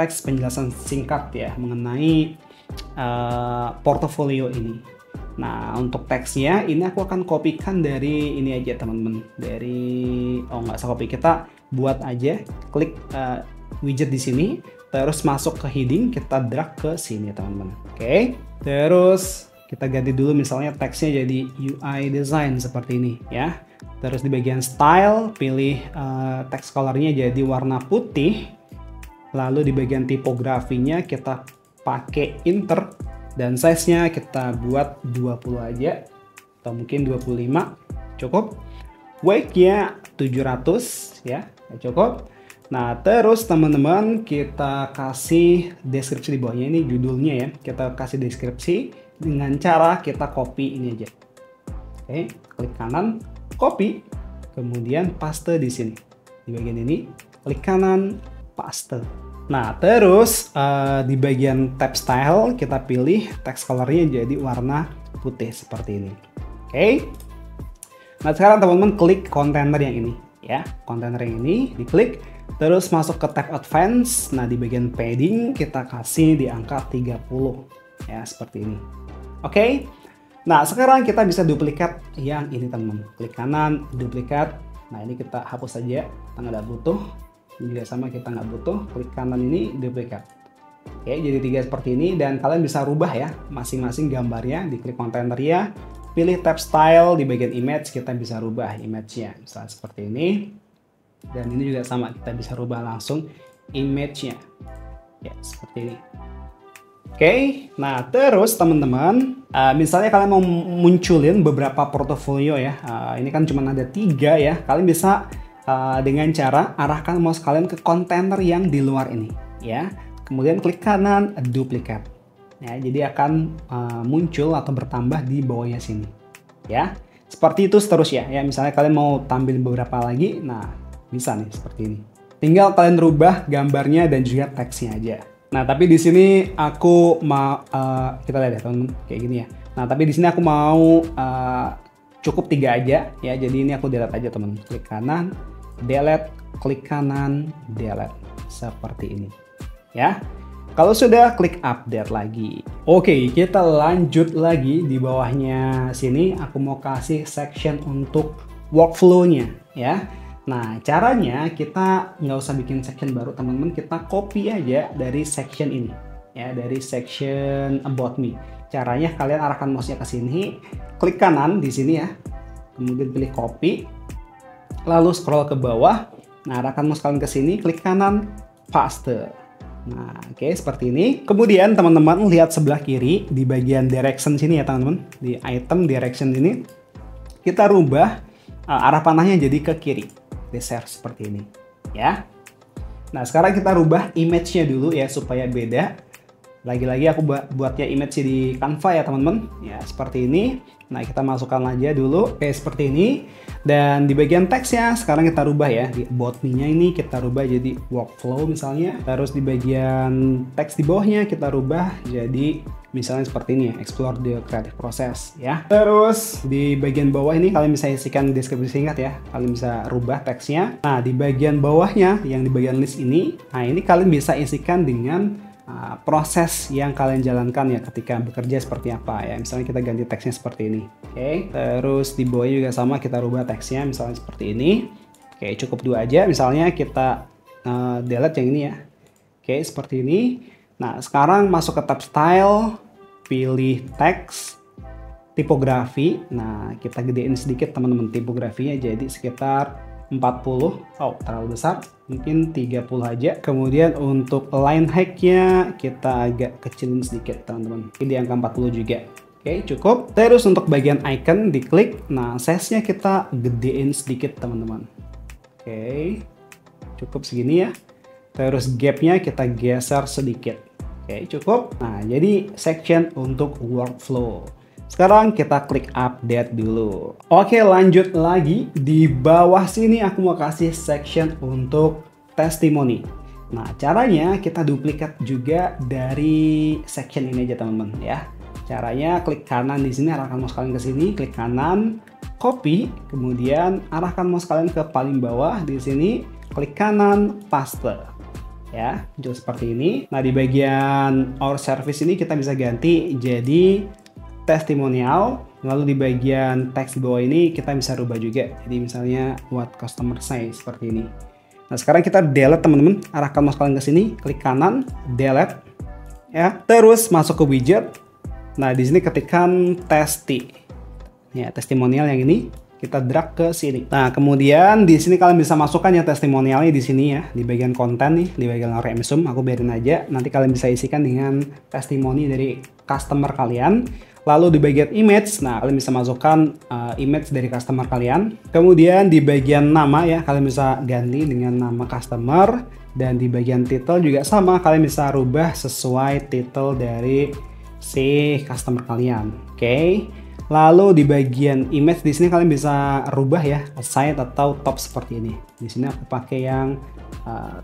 Teks penjelasan singkat ya mengenai portofolio ini. Nah, untuk teksnya ini aku akan kopikan dari ini aja teman-teman. Dari nggak usah copy, kita buat aja. Klik widget di sini. Terus masuk ke heading, kita drag ke sini teman-teman. Oke. Terus kita ganti dulu misalnya teksnya jadi UI design seperti ini ya. Terus di bagian style pilih text colornya jadi warna putih. Lalu di bagian tipografinya kita pakai inter dan size-nya kita buat 20 aja atau mungkin 25 cukup. Weight-nya 700 ya, cukup. Nah, terus teman-teman kita kasih deskripsi di bawahnya, ini judulnya ya. Kita kasih deskripsi dengan cara kita copy ini aja. Oke, klik kanan, copy, kemudian paste di sini. Di bagian ini, klik kanan, paste. Nah, terus di bagian tab style kita pilih text colornya jadi warna putih seperti ini. Oke. Nah, sekarang teman-teman klik kontainer yang ini ya. Kontainer yang ini diklik. Terus masuk ke tab advance. Nah, di bagian padding kita kasih di angka 30 ya, seperti ini. Oke. Nah, sekarang kita bisa duplikat yang ini teman-teman. Klik kanan, duplikat. Nah, ini kita hapus saja, kita nggak butuh. Ini juga sama, kita nggak butuh. Klik kanan ini, duplikat. Oke, jadi 3 seperti ini. Dan kalian bisa rubah ya masing-masing gambarnya. Diklik kontainer ya. Pilih tab style, di bagian image kita bisa rubah image-nya. Misalnya seperti ini. Dan ini juga sama, kita bisa rubah langsung image-nya ya, seperti ini. Oke, nah terus teman-teman, misalnya kalian mau munculin beberapa portofolio ya, ini kan cuma ada 3 ya. Kalian bisa dengan cara arahkan mouse kalian ke kontainer yang di luar ini ya. Kemudian klik kanan, duplicate ya, jadi akan muncul atau bertambah di bawahnya sini ya. Seperti itu seterusnya ya. Misalnya kalian mau tampilin beberapa lagi, nah bisa nih seperti ini. Tinggal kalian rubah gambarnya dan juga teksnya aja. Nah, tapi di sini aku mau kita lihat ya teman-teman kayak gini ya. Nah, tapi di sini aku mau cukup 3 aja ya. Jadi ini aku delete aja teman. Klik kanan, delete, klik kanan, delete seperti ini. Ya. Kalau sudah, klik update lagi. Oke, kita lanjut lagi di bawahnya sini. Aku mau kasih section untuk workflow-nya ya. Nah, caranya kita nggak usah bikin section baru teman-teman, kita copy aja dari section ini ya, dari section about me. Caranya kalian arahkan mouse-nya ke sini, klik kanan di sini ya, kemudian pilih copy, lalu scroll ke bawah. Nah, arahkan mouse kalian ke sini, klik kanan, paste. Nah, oke, seperti ini. Kemudian teman-teman lihat sebelah kiri di bagian direction sini ya teman-teman, di item direction ini kita rubah arah panahnya jadi ke kiri. Geser seperti ini ya. Nah, sekarang kita rubah image-nya dulu ya supaya beda. Lagi-lagi aku buatnya image di Canva ya teman-teman ya, seperti ini. Nah, kita masukkan aja dulu kayak seperti ini. Dan di bagian teksnya sekarang kita rubah ya, di about me-nya ini kita rubah jadi workflow misalnya. Terus di bagian teks di bawahnya kita rubah jadi Misalnya seperti ini ya, explore the creative process ya. Terus di bagian bawah ini kalian bisa isikan deskripsi singkat ya. Kalian bisa rubah teksnya. Nah, di bagian bawahnya yang di bagian list ini, nah ini kalian bisa isikan dengan proses yang kalian jalankan ya ketika bekerja seperti apa ya. Misalnya kita ganti teksnya seperti ini. Oke. Terus di bawahnya juga sama, kita rubah teksnya misalnya seperti ini. Oke, cukup 2 aja. Misalnya kita delete yang ini ya. Oke, seperti ini. Nah, sekarang masuk ke tab style, pilih teks, tipografi. Nah, kita gedein sedikit teman-teman tipografinya jadi sekitar 40. Oh, terlalu besar. Mungkin 30 aja. Kemudian untuk line height-nya kita agak kecilin sedikit, teman-teman. Ini di angka 40 juga. Oke, cukup. Terus untuk bagian icon diklik. Nah, size-nya kita gedein sedikit, teman-teman. Oke. Cukup segini ya. Terus gap-nya kita geser sedikit. Oke, cukup. Nah, jadi section untuk workflow. Sekarang kita klik update dulu. Oke, lanjut lagi. Di bawah sini aku mau kasih section untuk testimoni. Nah, caranya kita duplikat juga dari section ini aja, teman-teman ya. Caranya klik kanan di sini, arahkan mouse kalian ke sini, klik kanan, copy, kemudian arahkan mouse kalian ke paling bawah di sini, klik kanan, paste. Ya, muncul seperti ini. Nah, di bagian our service ini kita bisa ganti jadi testimonial. Lalu di bagian teks di bawah ini kita bisa rubah juga. Jadi misalnya what customer say seperti ini. Nah, sekarang kita delete, teman-teman. Arahkan mouse kalian ke sini, klik kanan, delete. Ya, terus masuk ke widget. Nah, di sini ketikkan testi. Ya, testimonial yang ini. Kita drag ke sini. Nah, kemudian di sini kalian bisa masukkan ya testimonialnya di sini ya, di bagian konten nih, di bagian resume. Aku biarin aja. Nanti kalian bisa isikan dengan testimoni dari customer kalian. Lalu di bagian image, nah kalian bisa masukkan image dari customer kalian. Kemudian di bagian nama ya, kalian bisa ganti dengan nama customer. Dan di bagian title juga sama, kalian bisa rubah sesuai title dari si customer kalian. Oke. Lalu di bagian image di sini kalian bisa rubah ya, side atau top seperti ini. Di sini aku pakai yang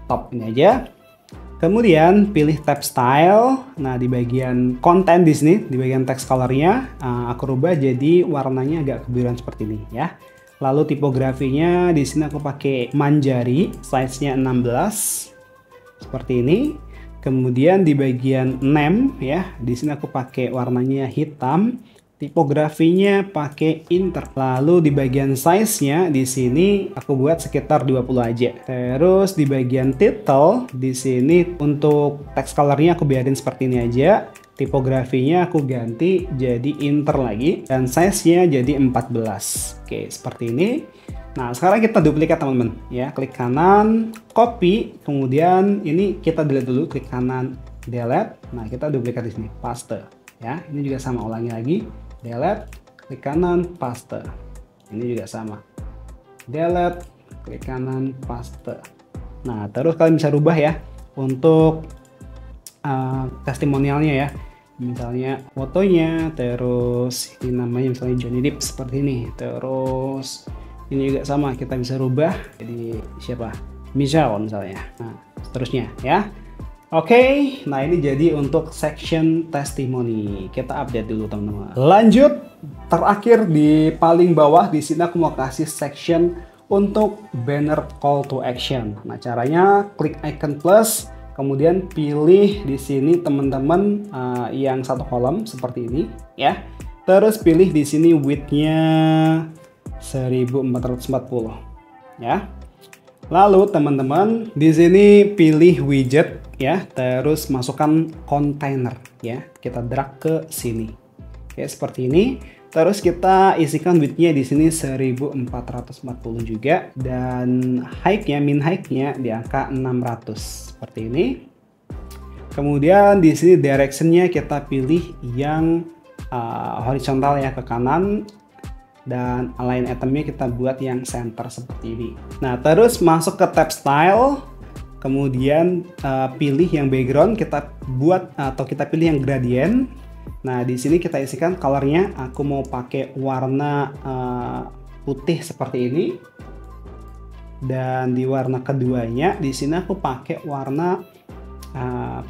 top ini aja. Kemudian pilih tab style. Nah, di bagian konten di sini, di bagian text color-nya aku rubah jadi warnanya agak kebiruan seperti ini ya. Lalu tipografinya di sini aku pakai Manjari, size-nya 16 seperti ini. Kemudian di bagian name ya, di sini aku pakai warnanya hitam. Tipografinya pakai Inter. Lalu di bagian size-nya di sini aku buat sekitar 20 aja. Terus di bagian title di sini untuk text color-nya aku biarin seperti ini aja. Tipografinya aku ganti jadi Inter lagi dan size-nya jadi 14. Oke, seperti ini. Nah, sekarang kita duplikat, teman-teman ya. Klik kanan, copy, kemudian ini kita delete dulu, klik kanan, delete. Nah, kita duplikat di sini, paste ya. Ini juga sama, ulangi lagi. Delete, klik kanan, paste. Ini juga sama. Delete, klik kanan, paste. Nah, terus kalian bisa rubah ya untuk testimonialnya ya. Misalnya fotonya, terus ini namanya misalnya Johnny Depp seperti ini. Terus ini juga sama, kita bisa rubah jadi siapa? Michelle misalnya. Nah, seterusnya ya. Oke, nah ini jadi untuk section testimoni. Kita update dulu, teman-teman. Lanjut, terakhir di paling bawah di sini aku mau kasih section untuk banner call to action. Nah, caranya klik icon plus, kemudian pilih di sini teman-teman yang satu kolom seperti ini ya. Terus pilih di sini width-nya 1440 ya. Lalu teman-teman di sini pilih widget ya, terus masukkan kontainer ya. Kita drag ke sini. Oke, seperti ini. Terus kita isikan width-nya di sini 1440 juga dan height-nya, min height-nya di angka 600 seperti ini. Kemudian di sini direction-nya kita pilih yang horizontal ya, ke kanan. Dan align itemnya kita buat yang center seperti ini. Nah, terus masuk ke tab style, kemudian pilih yang background, kita buat atau kita pilih yang gradient. Nah, di sini kita isikan colornya. Aku mau pakai warna putih seperti ini. Dan di warna keduanya, di sini aku pakai warna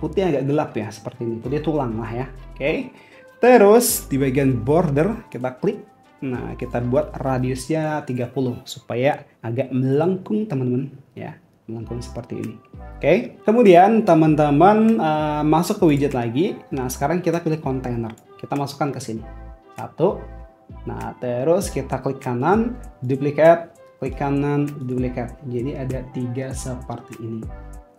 putih agak gelap ya, seperti ini, putih tulang lah ya. Oke. Terus di bagian border kita klik. Nah, kita buat radiusnya 30 supaya agak melengkung teman-teman ya, melengkung seperti ini. Oke. Kemudian teman-teman masuk ke widget lagi. Nah, sekarang kita pilih kontainer. Kita masukkan ke sini. Satu. Nah, terus kita klik kanan, duplicate, klik kanan, duplicate. Jadi ada 3 seperti ini.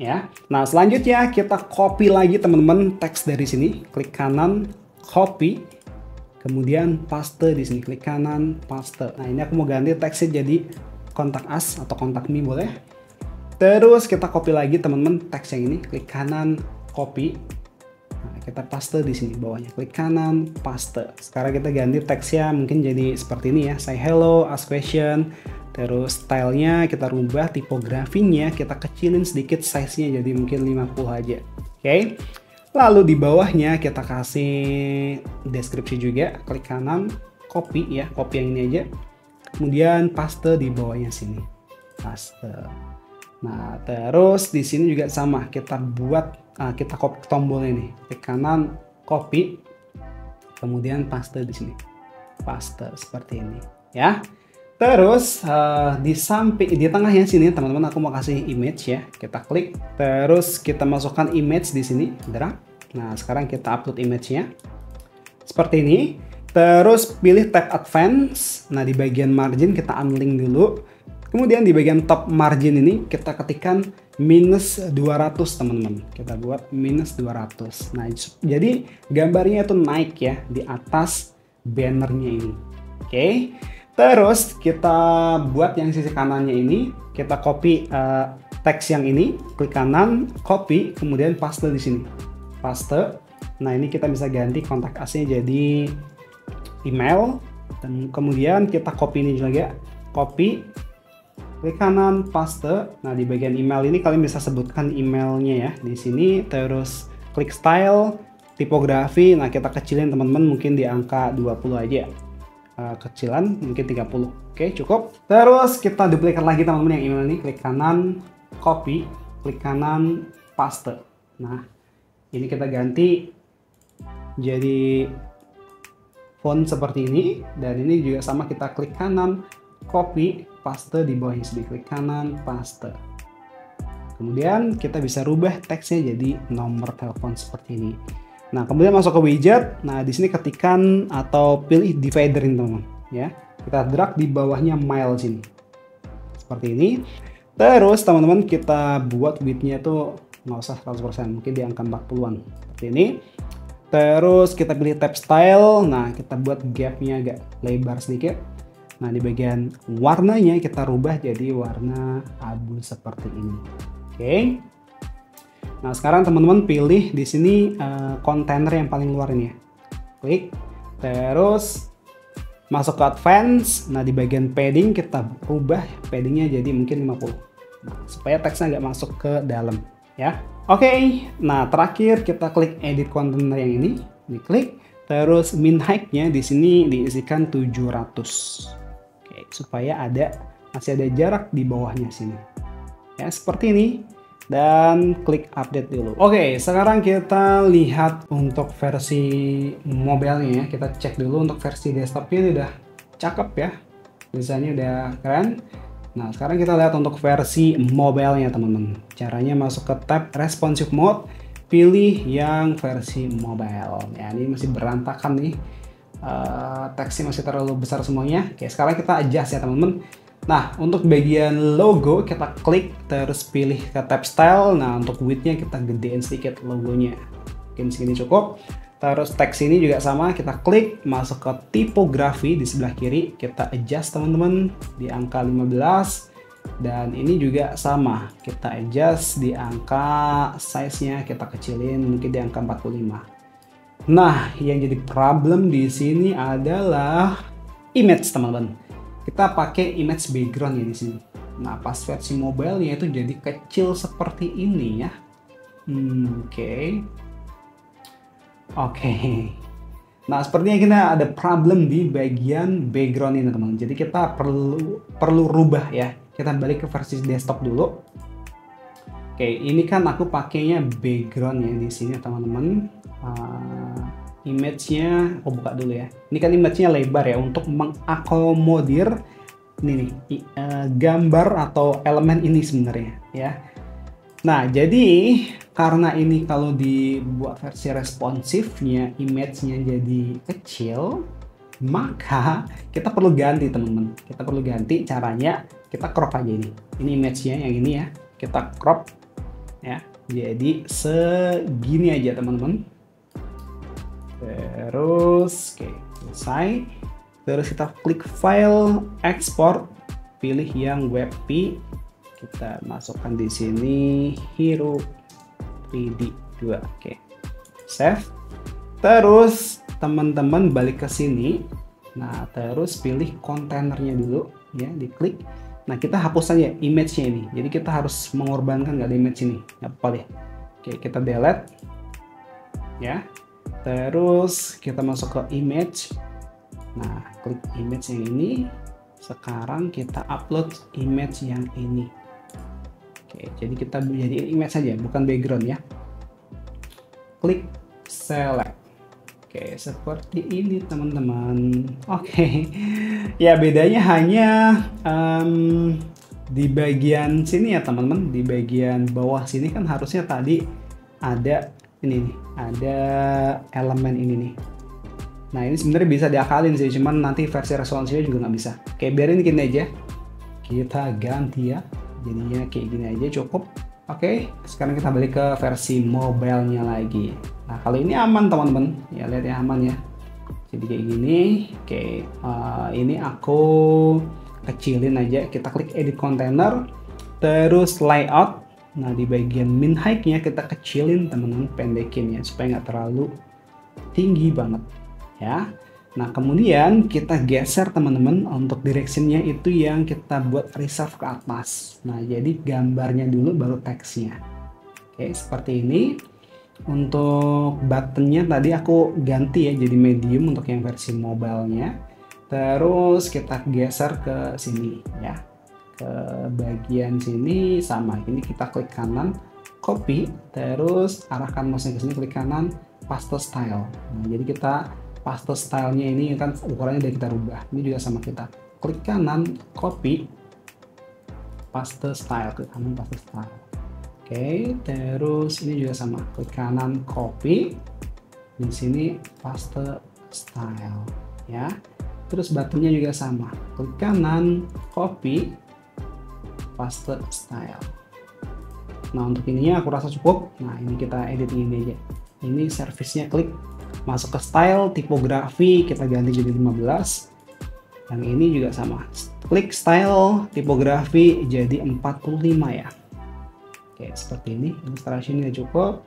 Ya. Nah, selanjutnya kita copy lagi teman-teman teks dari sini. Klik kanan, copy. Kemudian paste di sini, klik kanan, paste. Nah, ini aku mau ganti teksnya jadi kontak us atau kontak me boleh. Terus kita copy lagi teman-teman teks yang ini, klik kanan, copy. Nah, kita paste di sini bawahnya, klik kanan, paste. Sekarang kita ganti teksnya mungkin jadi seperti ini ya, say hello, ask question. Terus stylenya kita rubah, tipografinya kita kecilin sedikit size-nya jadi mungkin 50 aja. Oke. Lalu di bawahnya kita kasih deskripsi juga, klik kanan, copy ya, copy yang ini aja. Kemudian paste di bawahnya sini. Paste. Nah, terus di sini juga sama, kita buat kita copy tombol ini, klik kanan, copy. Kemudian paste di sini. Paste seperti ini ya. Terus di tengahnya sini teman-teman aku mau kasih image ya. Kita klik, terus kita masukkan image di sini, drag. Nah, sekarang kita upload image-nya. Seperti ini. Terus pilih tab advance. Nah, di bagian margin kita unlink dulu. Kemudian di bagian top margin ini kita ketikkan minus 200 teman-teman. Kita buat minus 200. Nah, jadi gambarnya itu naik ya di atas bannernya ini. Oke. Terus kita buat yang sisi kanannya ini, kita copy teks yang ini, klik kanan, copy, kemudian paste di sini. Paste. Nah, ini kita bisa ganti kontak us-nya jadi email, dan kemudian kita copy ini juga, copy, klik kanan, paste. Nah, di bagian email ini kalian bisa sebutkan emailnya ya di sini. Terus klik style, tipografi. Nah, kita kecilin teman-teman mungkin di angka 20 aja. Kecilan mungkin 30. Oke, cukup. Terus kita duplicate lagi teman-teman yang email ini, klik kanan, copy, klik kanan, paste. Nah, ini kita ganti jadi font seperti ini, dan ini juga sama, kita klik kanan, copy, paste di bawahnya sini, klik kanan, paste. Kemudian kita bisa rubah teksnya jadi nomor telepon seperti ini. Nah, kemudian masuk ke widget. Nah, di sini ketikkan atau pilih divider ini teman-teman ya. Kita drag di bawahnya mail sini. Seperti ini. Terus teman-teman kita buat width-nya itu nggak usah 100%, mungkin di angka 40-an. Seperti ini. Terus kita pilih tab style. Nah, kita buat gap-nya agak lebar sedikit. Nah, di bagian warnanya kita rubah jadi warna abu seperti ini. Oke. Nah, sekarang teman-teman pilih di sini kontainer yang paling luar ini ya. Klik, terus masuk ke advance. Nah, di bagian padding kita rubah paddingnya jadi mungkin 50. Nah, supaya teksnya nggak masuk ke dalam ya. Oke, nah terakhir kita klik edit kontainer yang ini, diklik. Terus min height-nya di sini diisikan 700. Oke, supaya masih ada jarak di bawahnya sini. Ya, seperti ini. Dan klik update dulu. Oke, sekarang kita lihat untuk versi mobile-nya ya. Kita cek dulu untuk versi desktop-nya, ini udah cakep ya. Desainnya udah keren. Nah, sekarang kita lihat untuk versi mobile-nya teman-teman. Caranya masuk ke tab responsive mode, pilih yang versi mobile. Ya, ini masih berantakan nih. Teksnya masih terlalu besar semuanya. Oke, sekarang kita adjust ya teman-teman. Nah, untuk bagian logo kita klik, terus pilih ke tab style. Nah, untuk width-nya kita gedein sedikit logonya. Mungkin segini cukup. Terus teks ini juga sama, kita klik, masuk ke tipografi di sebelah kiri. Kita adjust teman-teman di angka 15. Dan ini juga sama, kita adjust di angka size-nya, kita kecilin mungkin di angka 45. Nah, yang jadi problem di sini adalah image teman-teman. Kita pakai image background ya di sini. Nah, pas versi mobile-nya itu jadi kecil seperti ini ya. Oke. Nah, sepertinya kita ada problem di bagian background ini teman-teman. Jadi kita perlu rubah ya. Kita balik ke versi desktop dulu. Oke, ini kan aku pakainya background ya di sini teman-teman. Image-nya aku buka dulu ya. Ini kan image-nya lebar ya untuk mengakomodir ini nih gambar atau elemen ini sebenarnya ya. Nah, jadi karena ini kalau dibuat versi responsifnya image-nya jadi kecil, maka kita perlu ganti teman-teman. Kita perlu ganti caranya, kita crop aja ini. Ini image-nya yang ini ya. Kita crop ya. Jadi segini aja teman-teman. Terus oke, selesai. Terus kita klik file, export, pilih yang WebP. Kita masukkan di sini Hero 3D 2. Oke. Save. Terus teman-teman balik ke sini. Nah, terus pilih kontainernya dulu ya, diklik. Nah, kita hapus saja image-nya ini. Jadi kita harus mengorbankan nggak ada image ini. Nggak apa-apa deh. Oke, kita delete. Ya. Terus kita masuk ke image. Nah, klik image yang ini. Sekarang kita upload image yang ini. Oke, jadi kita jadiin image saja, bukan background ya. Klik select. Oke, seperti ini teman-teman. Oke, ya bedanya hanya di bagian sini ya teman-teman. Di bagian bawah sini kan harusnya tadi ada ini nih, ada elemen ini nih. Nah, ini sebenarnya bisa diakalin sih, cuman nanti versi responsifnya juga nggak bisa. Oke, biarin gini aja. Kita ganti ya, jadinya kayak gini aja cukup. Oke, sekarang kita balik ke versi mobile-nya lagi. Nah, kalau ini aman teman-teman, ya lihat ya, aman ya. Jadi kayak gini. Oke, ini aku kecilin aja. Kita klik edit container, terus layout. Nah, di bagian min height-nya kita kecilin teman-teman, pendekin ya supaya nggak terlalu tinggi banget ya. Nah, kemudian kita geser teman-teman untuk direction-nya itu yang kita buat reserve ke atas. Nah, jadi gambarnya dulu baru teksnya. Oke, seperti ini. Untuk buttonnya tadi aku ganti ya jadi medium untuk yang versi mobile-nya. Terus kita geser ke sini ya. Ke bagian sini sama. Ini kita klik kanan, copy, terus arahkan mouse-nya ke sini, klik kanan, paste style. Nah, jadi kita paste stylenya ini kan ukurannya udah kita rubah. Ini juga sama, kita klik kanan, copy, paste style, klik kanan, paste style. Oke, terus ini juga sama, klik kanan, copy, di sini paste style ya. Terus buttonnya juga sama, klik kanan, copy, paste style. Nah, untuk ininya aku rasa cukup. Nah, ini kita edit ini aja. Ini service-nya, klik masuk ke style, tipografi kita ganti jadi 15. Yang ini juga sama, klik style, tipografi jadi 45 ya. Oke, seperti ini. Ilustrasinya cukup.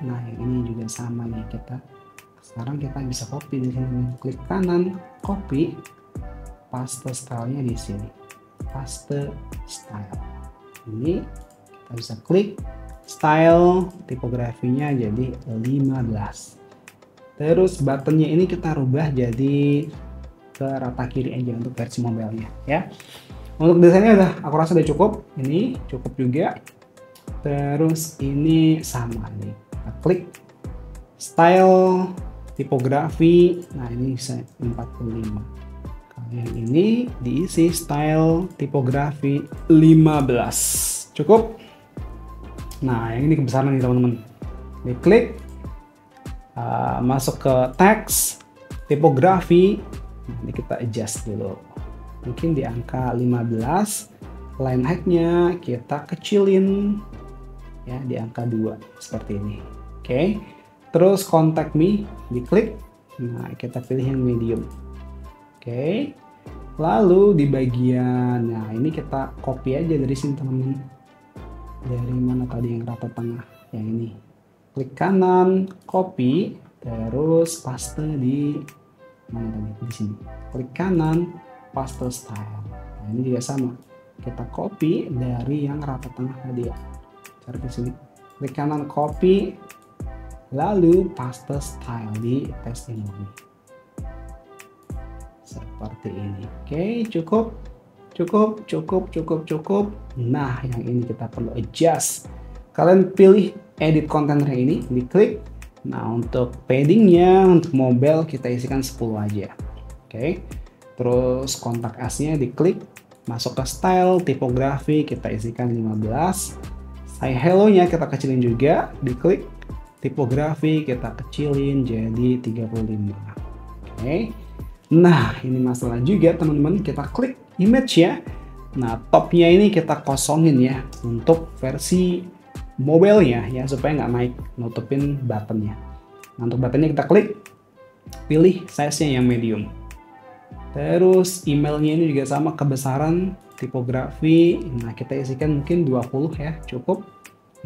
Nah, yang ini juga sama nih. Sekarang kita bisa copy di sini, klik kanan, copy, paste stylenya di sini, paste style. Ini kita bisa klik style, tipografinya jadi 15. Terus buttonnya ini kita rubah jadi ke rata kiri aja untuk versi mobile-nya ya. Untuk desainnya udah, aku rasa udah cukup. Ini cukup juga. Terus ini sama nih. Kita klik style, tipografi. Nah, ini bisa 45. Kalau yang ini diisi style, tipografi 15. Cukup. Nah, yang ini kebesaran nih teman-teman. Diklik, masuk ke teks, tipografi. Nah, ini kita adjust dulu. Mungkin di angka 15. Line height-nya kita kecilin ya di angka 2 seperti ini. Oke. Terus contact me diklik. Nah, kita pilih yang medium. Oke. Lalu di bagian, nah ini kita copy aja dari sini teman-teman. Dari mana tadi yang rata tengah? Yang ini. Klik kanan, copy, terus paste di mana tadi? Di sini. Klik kanan, paste style. Nah, ini juga sama. Kita copy dari yang rata tengah tadi ya. Cari di sini. Klik kanan, copy, lalu paste style di testimoni. Seperti ini. Oke, Cukup. Nah, yang ini kita perlu adjust. Kalian pilih edit container ini, diklik. Nah, untuk paddingnya, untuk mobile kita isikan 10 aja. Oke. Terus kontak as-nya diklik, masuk ke style, tipografi kita isikan 15. Say hello-nya kita kecilin juga, diklik. Tipografi kita kecilin jadi 35. Oke. Nah, ini masalah juga teman-teman, kita klik image ya. Nah, topnya ini kita kosongin ya untuk versi mobile-nya ya, supaya nggak naik nutupin buttonnya. Nah, untuk buttonnya kita klik, pilih size-nya yang medium. Terus emailnya ini juga sama, kebesaran, tipografi. Nah, kita isikan mungkin 20 ya, cukup.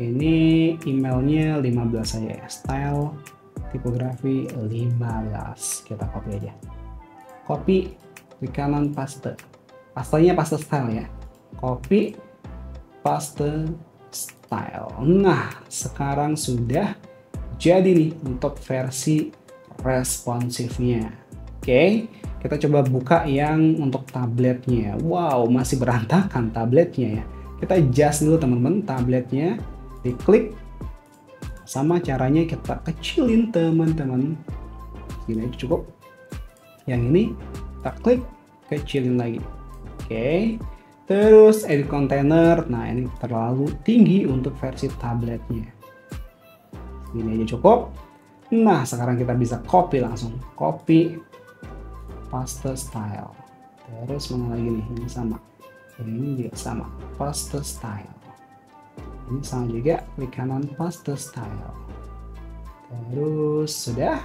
Ini emailnya 15 saja ya, style, tipografi 15. Kita copy aja. Copy, klik kanan, paste. Pastenya paste style ya. Copy, paste, style. Nah, sekarang sudah jadi nih untuk versi responsifnya. Oke, kita coba buka yang untuk tabletnya. Wow, masih berantakan tabletnya ya. Kita adjust dulu teman-teman tabletnya. Diklik. Sama caranya kita kecilin teman-teman. Gini aja cukup. Yang ini kita klik, kecilin lagi. Oke. Terus edit container. Nah, ini terlalu tinggi untuk versi tabletnya. Gini aja cukup. Nah, sekarang kita bisa copy langsung. Copy, paste style. Terus mana lagi nih? Ini sama. Ini juga sama. Paste style. Ini sama juga. Klik kanan, paste style. Terus sudah.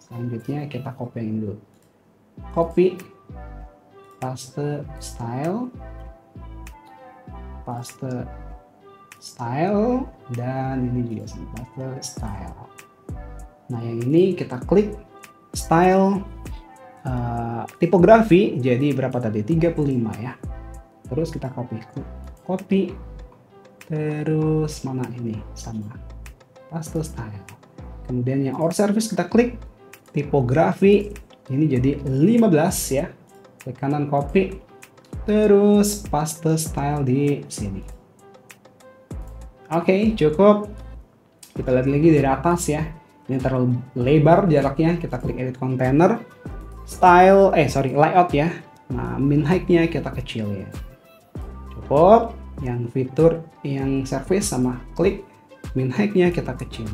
Selanjutnya kita copy yang ini dulu. Copy, paste style, paste style, dan ini juga sama, paste style. Nah, yang ini kita klik style, tipografi jadi berapa tadi? 35 ya. Terus kita copy, terus mana ini sama, paste style. Kemudian yang our service kita klik, tipografi ini jadi 15 ya. Klik kanan, copy, terus paste style di sini. Oke, cukup. Kita lihat lagi dari atas ya. Ini terlalu lebar jaraknya. Kita klik edit container, style, layout ya. Nah, min height-nya kita kecil ya. Cukup. Yang fitur, yang service sama klik min height-nya kita kecil.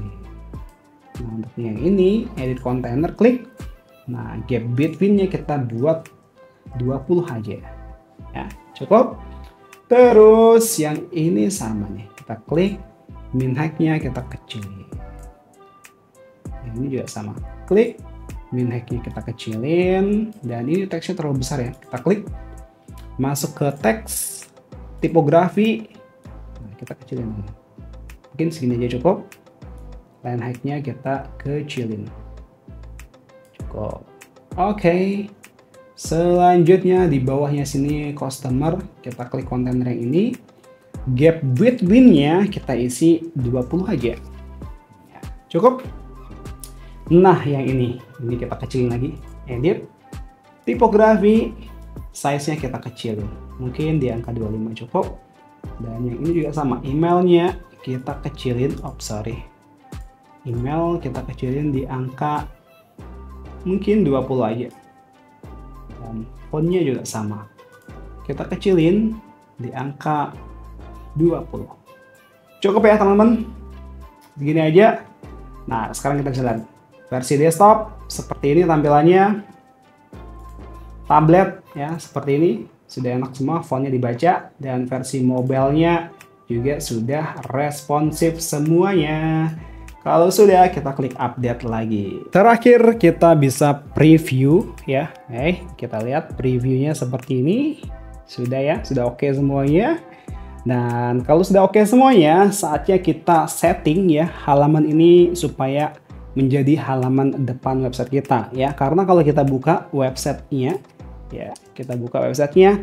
Nah, untuk yang ini edit container, klik. Nah, gap between-nya kita buat 20 aja ya, cukup. Terus yang ini sama nih, kita klik min height-nya kita kecilin. Yang ini juga sama, klik min height-nya kita kecilin. Dan ini teksnya terlalu besar ya, kita klik, masuk ke teks, tipografi. Nah, kita kecilin, mungkin segini aja cukup. Line height-nya kita kecilin, cukup. Oke. Selanjutnya di bawahnya sini customer, kita klik kontainer yang ini. Gap between-nya kita isi 20 aja. Ya, cukup. Nah, yang ini kita kecilin lagi. Edit, tipografi, size-nya kita kecilin. Mungkin di angka 25 cukup. Dan yang ini juga sama, emailnya kita kecilin. Email kita kecilin di angka mungkin 20 aja. Dan font-nya juga sama, kita kecilin di angka 20. Cukup ya teman-teman, begini aja. Nah, sekarang kita bisa lihat versi desktop seperti ini tampilannya. Tablet ya seperti ini, sudah enak semua, fontnya dibaca. Dan versi mobile-nya juga sudah responsif semuanya. Kalau sudah, kita klik update lagi. Terakhir kita bisa preview ya. Kita lihat previewnya seperti ini. Sudah ya, sudah oke semuanya. Dan kalau sudah oke semuanya, saatnya kita setting ya halaman ini supaya menjadi halaman depan website kita ya. Karena kalau kita buka websitenya ya,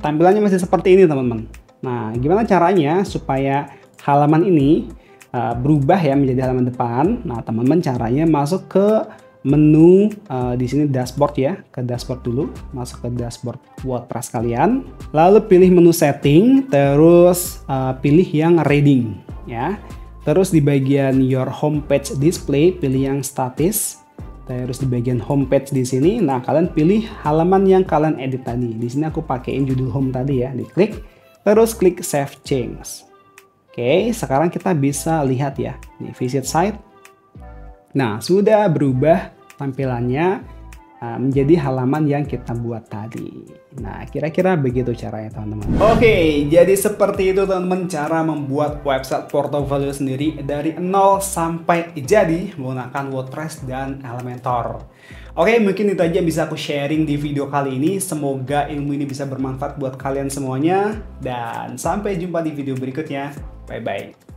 tampilannya masih seperti ini teman-teman. Nah, gimana caranya supaya halaman ini berubah ya menjadi halaman depan? Nah, teman-teman caranya masuk ke menu di sini dashboard ya, ke dashboard dulu, masuk ke dashboard WordPress kalian, lalu pilih menu setting, terus pilih yang reading ya, terus di bagian your homepage display pilih yang statis, terus di bagian homepage di sini, nah kalian pilih halaman yang kalian edit tadi. Di sini aku pakein judul home tadi ya, diklik, terus klik save change. Oke, sekarang kita bisa lihat ya, di visit site. Nah, sudah berubah tampilannya menjadi halaman yang kita buat tadi. Nah, kira-kira begitu caranya teman-teman. Oke, jadi seperti itu teman-teman cara membuat website portofolio sendiri dari nol sampai jadi menggunakan WordPress dan Elementor. Oke, mungkin itu aja bisa aku sharing di video kali ini. Semoga ilmu ini bisa bermanfaat buat kalian semuanya. Dan sampai jumpa di video berikutnya. Bye-bye.